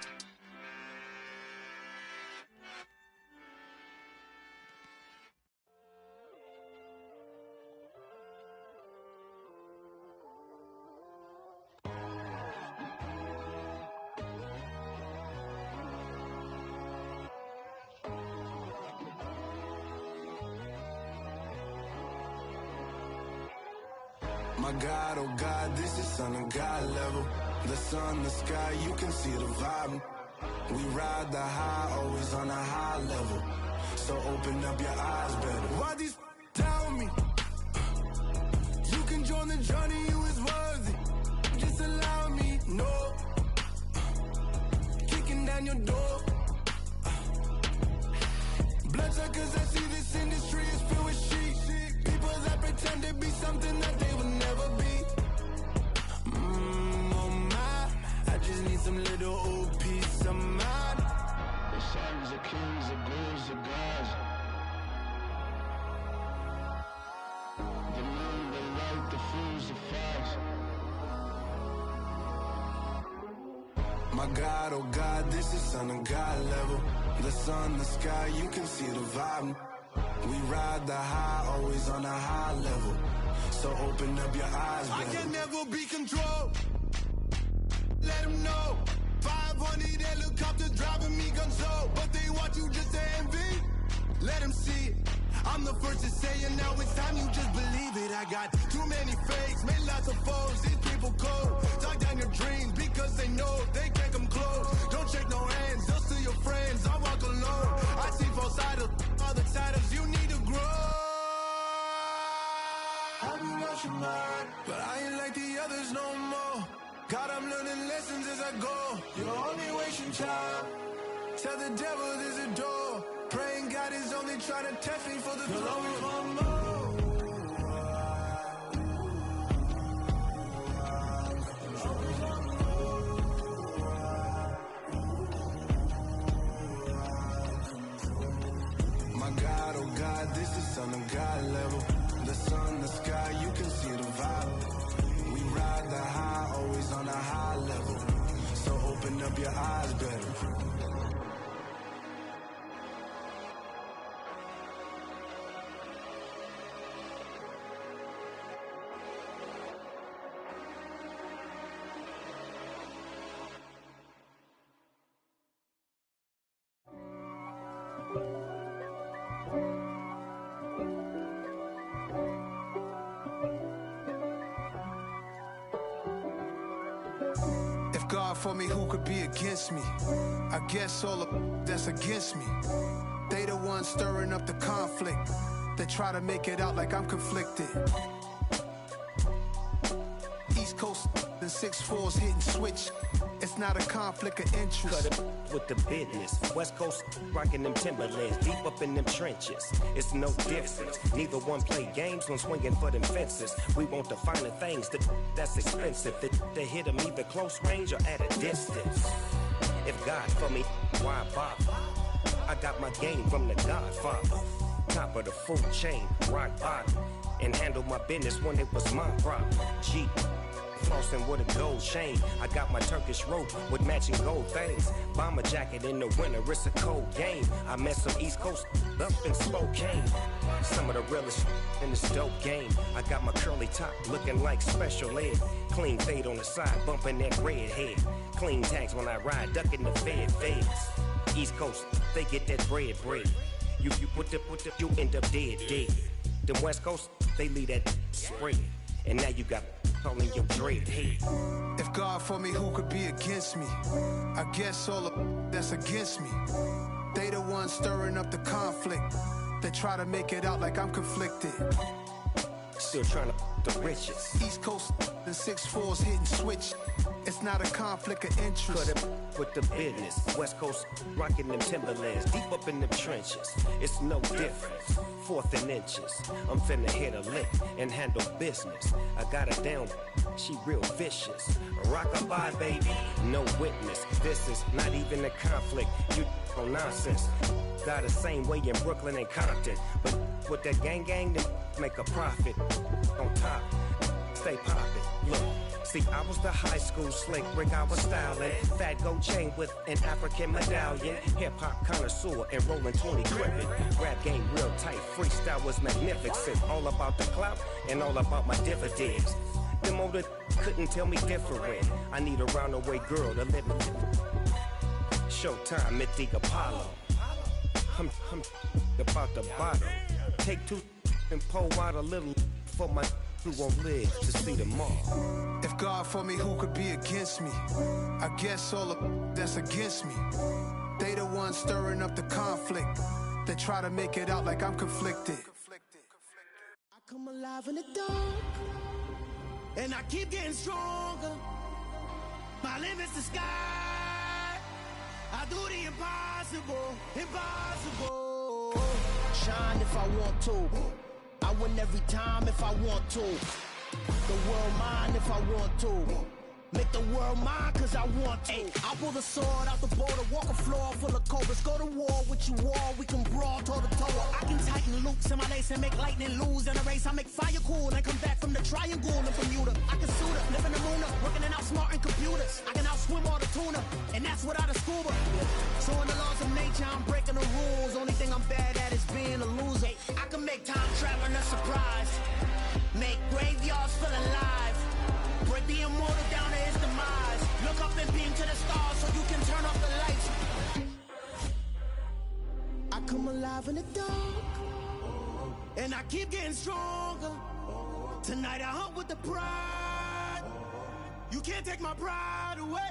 [SPEAKER 17] My God, oh God, this is Son of God level. The sun, the sky, you can see the vibe. We ride the high, always on a high level. So open up your eyes better. Why these tell me? You can join the journey, you is worthy. Just allow me, no. Kicking down your door. Bloodsuckers, I see this industry is filled with sheep. People that pretend to be something that they will never be. Oh my, I just need some little old peace of mind. The sons of kings, the ghouls, the gods. The moon, the light, the fools, the facts. My God, oh God, this is Son of God level. The sun, the sky, you can see the vibe. We ride the high, always on a high level. So open up your eyes, baby. I can never be controlled. Let them know. 500 helicopters driving me gonzo. But they want you just to envy. Let them see it. I'm the first to say it, now it's time you just believe it. I got too many fakes, made lots of foes. These people cold. Talk down your dreams because they know they can't come close. Don't shake no hands, just to your friends. I walk alone. I see false idols, other titles. You need to grow. Have you lost your mind? But I ain't like the others no more. God, I'm learning lessons as I go. You're only wasting time. Tell the devil there's a door. Praying God is only trying to test me for the glory for more. on a God level. The sun, the sky, you can see the vibe. We ride the high, always on a high level. So open up your eyes better.
[SPEAKER 10] For me, who could be against me? I guess all of that's against me. They the ones stirring up the conflict. They try to make it out like I'm conflicted. East Coast and 6'4's hitting switch. It's not a conflict of interest.
[SPEAKER 18] Cut it with the business. West Coast rocking them Timberlands, deep up in them trenches. It's no difference. Neither one play games when swinging for them fences. We want the finer things that's expensive. They hit them either close range or at a distance. If God for me, why bother? I got my game from the Godfather. Top of the food chain, rock bottom. And handle my business when it was my problem. G. Flossing with a gold chain. I got my Turkish rope with matching gold things. Bomber jacket in the winter, it's a cold game. I met some East Coast up in Spokane. Some of the realest in this dope game. I got my curly top looking like special ed. Clean fade on the side, bumping that red head. Clean tags when I ride, ducking the feds. East Coast, they get that bread. You put the, you end up dead. Them West Coast, they leave that spread. And now you got calling your dread head.
[SPEAKER 10] If God for me, who could be against me? I guess all of that's against me. They the ones stirring up the conflict. They try to make it out like I'm conflicted.
[SPEAKER 18] Still trying to the riches.
[SPEAKER 10] East Coast and 6'4's hitting switch. It's not a conflict of interest.
[SPEAKER 18] Cut it with the business. West Coast rocking them Timberlands, deep up in them trenches. It's no difference. 4th and inches. I'm finna hit a lick and handle business. I got her down, she real vicious. Rock-a-bye, baby, no witness. This is not even a conflict. You on nonsense. Got the same way in Brooklyn and Compton. But with that gang, then make a profit. On top, stay poppin'. Look. See, I was the high school slick Rick, I was styling. Fat gold chain with an African medallion. Hip-hop connoisseur and rolling 20 crippin'. Rap game real tight, freestyle was magnificent. All about the clout and all about my dividends. Them older couldn't tell me different. I need a roundaway girl to live in. Showtime, Mythic Apollo. I'm about the bottle. Take 2 and pour out a little for my who won't live to see them all.
[SPEAKER 10] If God for me, who could be against me? I guess all of that's against me. They the ones stirring up the conflict. They try to make it out like I'm conflicted.
[SPEAKER 8] I come alive in the dark, and I keep getting stronger. My limit's the sky. I do the impossible. Shine if I want to. I win every time if I want to. The world mine if I want to. Make the world mine cause I want to. I pull the sword out the border, walk a floor full of cobras. Go to war with you all, we can brawl toe to toe. I can tighten loops in my lace and make lightning lose in a race. I make fire cool and come back from the triangle in Bermuda. I can suit up, live in the moon up, working and outsmarting computers. I can outswim all the tuna, and that's without a scuba. So in the laws of nature, I'm breaking the rules. Only thing I'm bad at is being a loser. I can make time traveling a surprise. Make graveyards feel alive. Break the immortal down to his demise. Look up and beam to the stars so you can turn off the lights. I come alive in the dark, and I keep getting stronger. Tonight I hunt with the pride. You can't take my pride away.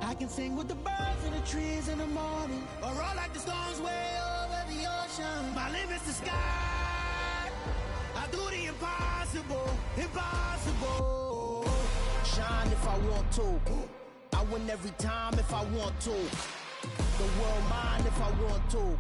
[SPEAKER 8] I can sing with the birds and the trees in the morning, or roll like the storms way over the ocean. My limit's the sky. I do the impossible. Shine if I want to. I win every time if I want to. The world mine if I want to.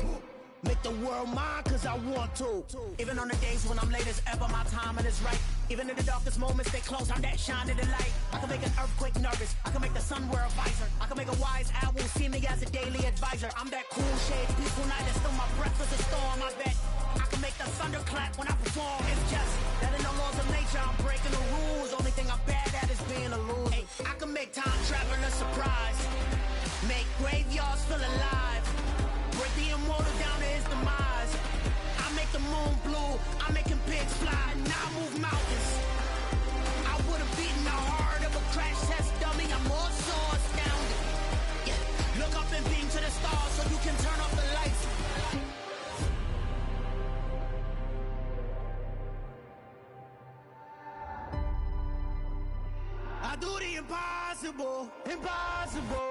[SPEAKER 8] Make the world mine cause I want to. Even on the days when I'm late as ever, my timing is right. Even in the darkest moments, stay close, I'm that shining the light. I can make an earthquake nervous, I can make the sun wear a visor. I can make a wise owl see me as a daily advisor. I'm that cool shade, peaceful night, that's still my breath is a storm, I bet. I can
[SPEAKER 19] make the thunder clap when I perform. It's just that in the laws of nature, I'm breaking the rules. Only thing I'm bad at is being a loser. Hey, I can make time travel a surprise. Make graveyards feel alive. Break the immortal down to his demise. I make the moon blue. I'm making pigs fly. Now I move mountains. I would have beaten the heart of a crash test dummy. I'm more so astounded. Yeah. Look up and beam to the stars so you can turn off the lights. I do the impossible, impossible.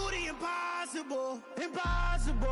[SPEAKER 19] Impossible, impossible.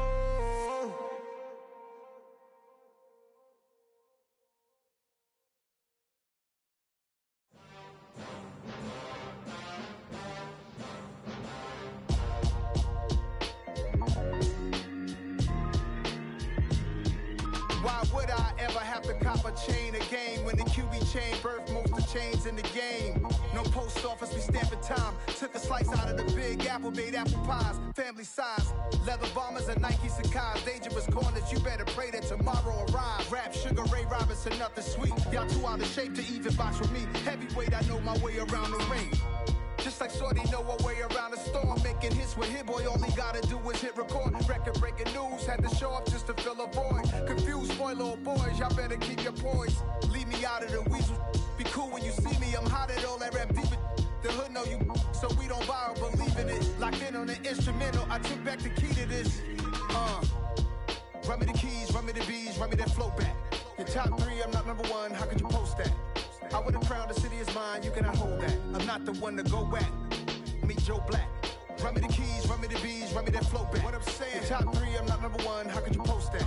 [SPEAKER 10] Why would I ever have to cop a chain again when the QB chain birthed most of chains in the game? No post office, we stamping time. Took a slice out of the big apple, made apple pies, family size. Leather bombers and Nike Sacai's. Dangerous corners, you better pray that tomorrow arrives. Rap, Sugar Ray Robinson, nothing sweet. Y'all too out of shape to even box with me. Heavyweight, I know my way around the ring. Just like Shorty know her way around the storm. Making hits with Hit Boy, all he gotta do is hit record. Record breaking news, had to show up just to fill a void. Confused, boy, little boys, y'all better keep your poise. Leave me out of the weasel. Be cool when you see me, I'm hot at all that rap deep. The hood know you, so we don't borrow, believe in it. Locked in on the instrumental, I took back the key to this. Run me the keys, run me the bees, run me that flow back. Your top three, I'm not number one, how could you post that? I would've crowned the city is mine, you cannot hold that. I'm not the one to go back. Meet Joe Black. Run me the keys, run me the bees, run me that flow back. What I'm saying, your top three, I'm not number one, how could you post that?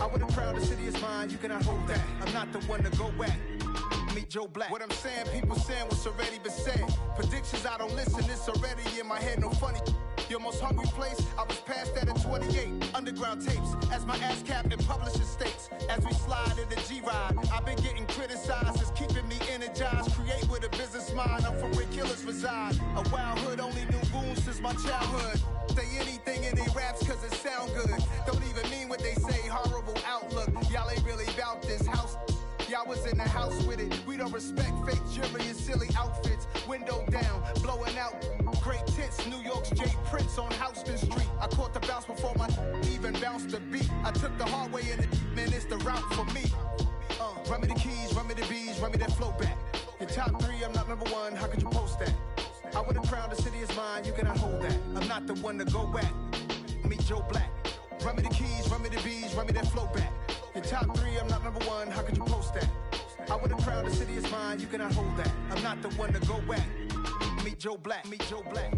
[SPEAKER 10] I would've crowned the city is mine, you cannot hold that. I'm not the one to go back. Meet Joe Black. What I'm saying, people saying what's already been said. Predictions, I don't listen, it's already in my head, no funny. Your most hungry place, I was past that at 28. Underground tapes, as my ass cap and publisher states. As we slide in the G-Ride, I've been getting criticized, it's keeping me energized. Create with a business mind, I'm from where killers reside. A wild hood, only knew goons since my childhood. Say anything in their raps cause it sound good. Don't even mean what they say, horrible outlook. Y'all ain't really about this house. Y'all was in the house with it. We don't respect fake jewelry and silly outfits. Window down, blowing out. Great tits, New York's J. Prince on Houston Street. I caught the bounce before my even bounced the beat. I took the hard way in it, man, it's the route for me. Run me the keys, run me the bees, run me that flow back. Your top three, I'm not number one, how could you post that? I would've crowned the city is mine, you cannot hold that. I'm not the one to go back. Meet Joe Black. Run me the keys, run me the bees, run me that flow back. Your top three, I'm not number one, how could you post that? I would've crowned the city is mine, you cannot hold that. I'm not the one to go back. Meet Joe Black, meet Joe Black.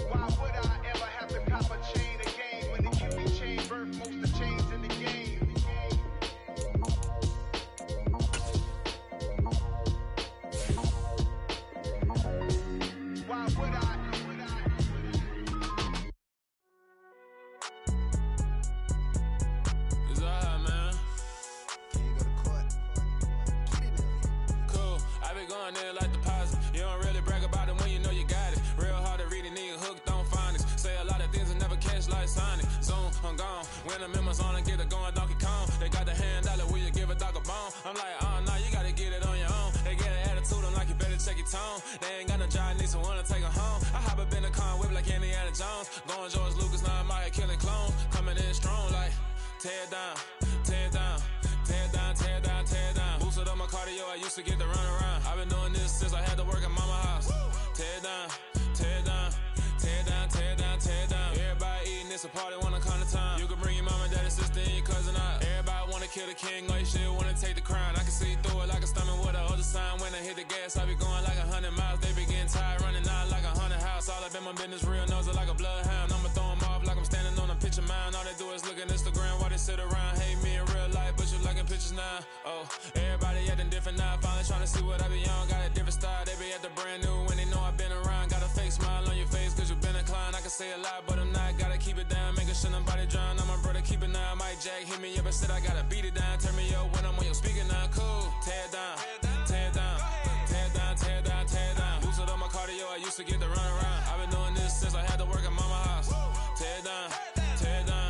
[SPEAKER 10] Why would I ever have to cop a chain again when the QB chain birthed most of the chains in the game? Why would I?
[SPEAKER 20] It's alright, man.
[SPEAKER 10] Can you go to court?
[SPEAKER 20] Cool. I been going there like deposit. You don't really brag about it when you know you got it. Real hard to read a nigga hooked, don't find it. Say a lot of things and never catch like Sonic. Zoom, I'm gone. When I'm in my zone, I get it going Donkey Kong. They got the hand dollar, will you give a dog a bone? I'm like, nah, you gotta get it on your own. They get an attitude, I'm like, you better check your tone. They ain't got no job, need someone to take her home. I hop up in the car, whip like Indiana Jones. Going George Lucas, now I'm out here killing clones. Coming in strong like, tear down, tear down, tear down, tear down, tear down. Boosted up my cardio, I used to get to run around. I've been doing this since I had to work at mama house. Tear down, tear down, tear down, tear down, tear down. Everybody eating, it's a party, wanna come to time. You can bring your mama, daddy, sister, and your cousin out. Everybody wanna kill the king, or you shit wanna take the crown. I can see through it like a stomach with a other sign. When I hit the gas, I be going like 100 miles. They be getting tired, running out like 100 house. All up in my business, real nose like a bloodhound. I'ma throw them off like I'm standing on a picture mound. All they do is look at Instagram while they sit around. Hate me in real life, but you like in picture pictures now. Oh, everybody acting different now. Finally trying to see what I be on. Got a different style. They be at the brand new when they know I've been around. Got a fake smile on your face cause you've been inclined. I can say a lot, but I'm not. Gotta keep it down. Making sure nobody drown. I'm my brother, keep it now. Mike Jack hit me up and said I gotta beat it down. Turn me up when I'm on your speaker now. Cool. Tear it down. Tear it down. Tear it down. Tear it down. Tear it down. Lose it on my cardio. I used to get to run around. I've been doing this since I had to work at mama house. Tear it down. Tear it down.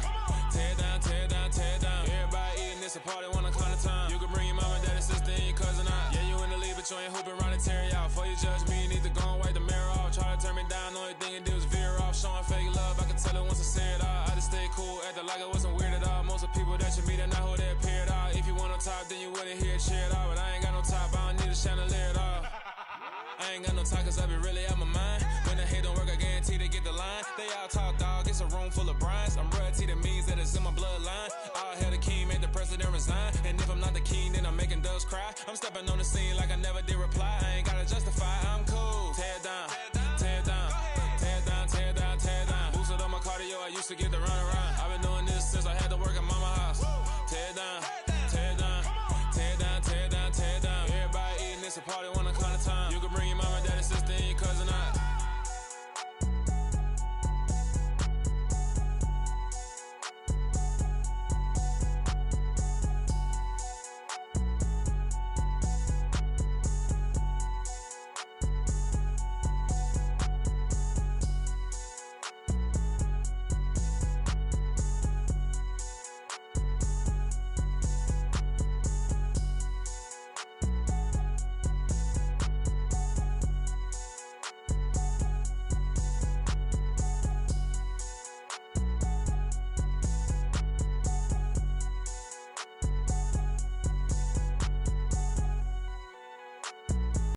[SPEAKER 20] Tear it down. Tear it down. Tear it down. Everybody eating this a party one o'clock of time. You can bring your mama, daddy, sister, and your cousin out. Yeah, you in the lead, but you ain't hooping around and tear out. Before you judge me, you need to go and wipe the mirror off. Try to turn me down, only thing you do is veer off. Showing fake love, I can tell it once I say it all. I just stay cool, acting like I wasn't weird at all. Most of the people that you meet are not who they appear at all. If you want on top, then you wouldn't hear it cheer at all. But I ain't got no top, I don't need a chandelier at all. I ain't got no talk cause I be really out my mind. When the hate don't work, I guarantee they get the line. They all talk dog, it's a room full of brines. I'm royalty, that means that it's in my bloodline. All hail the king, make the president resign. And if I'm not the king, then I'm making doves cry. I'm stepping on the scene like I never did reply. I ain't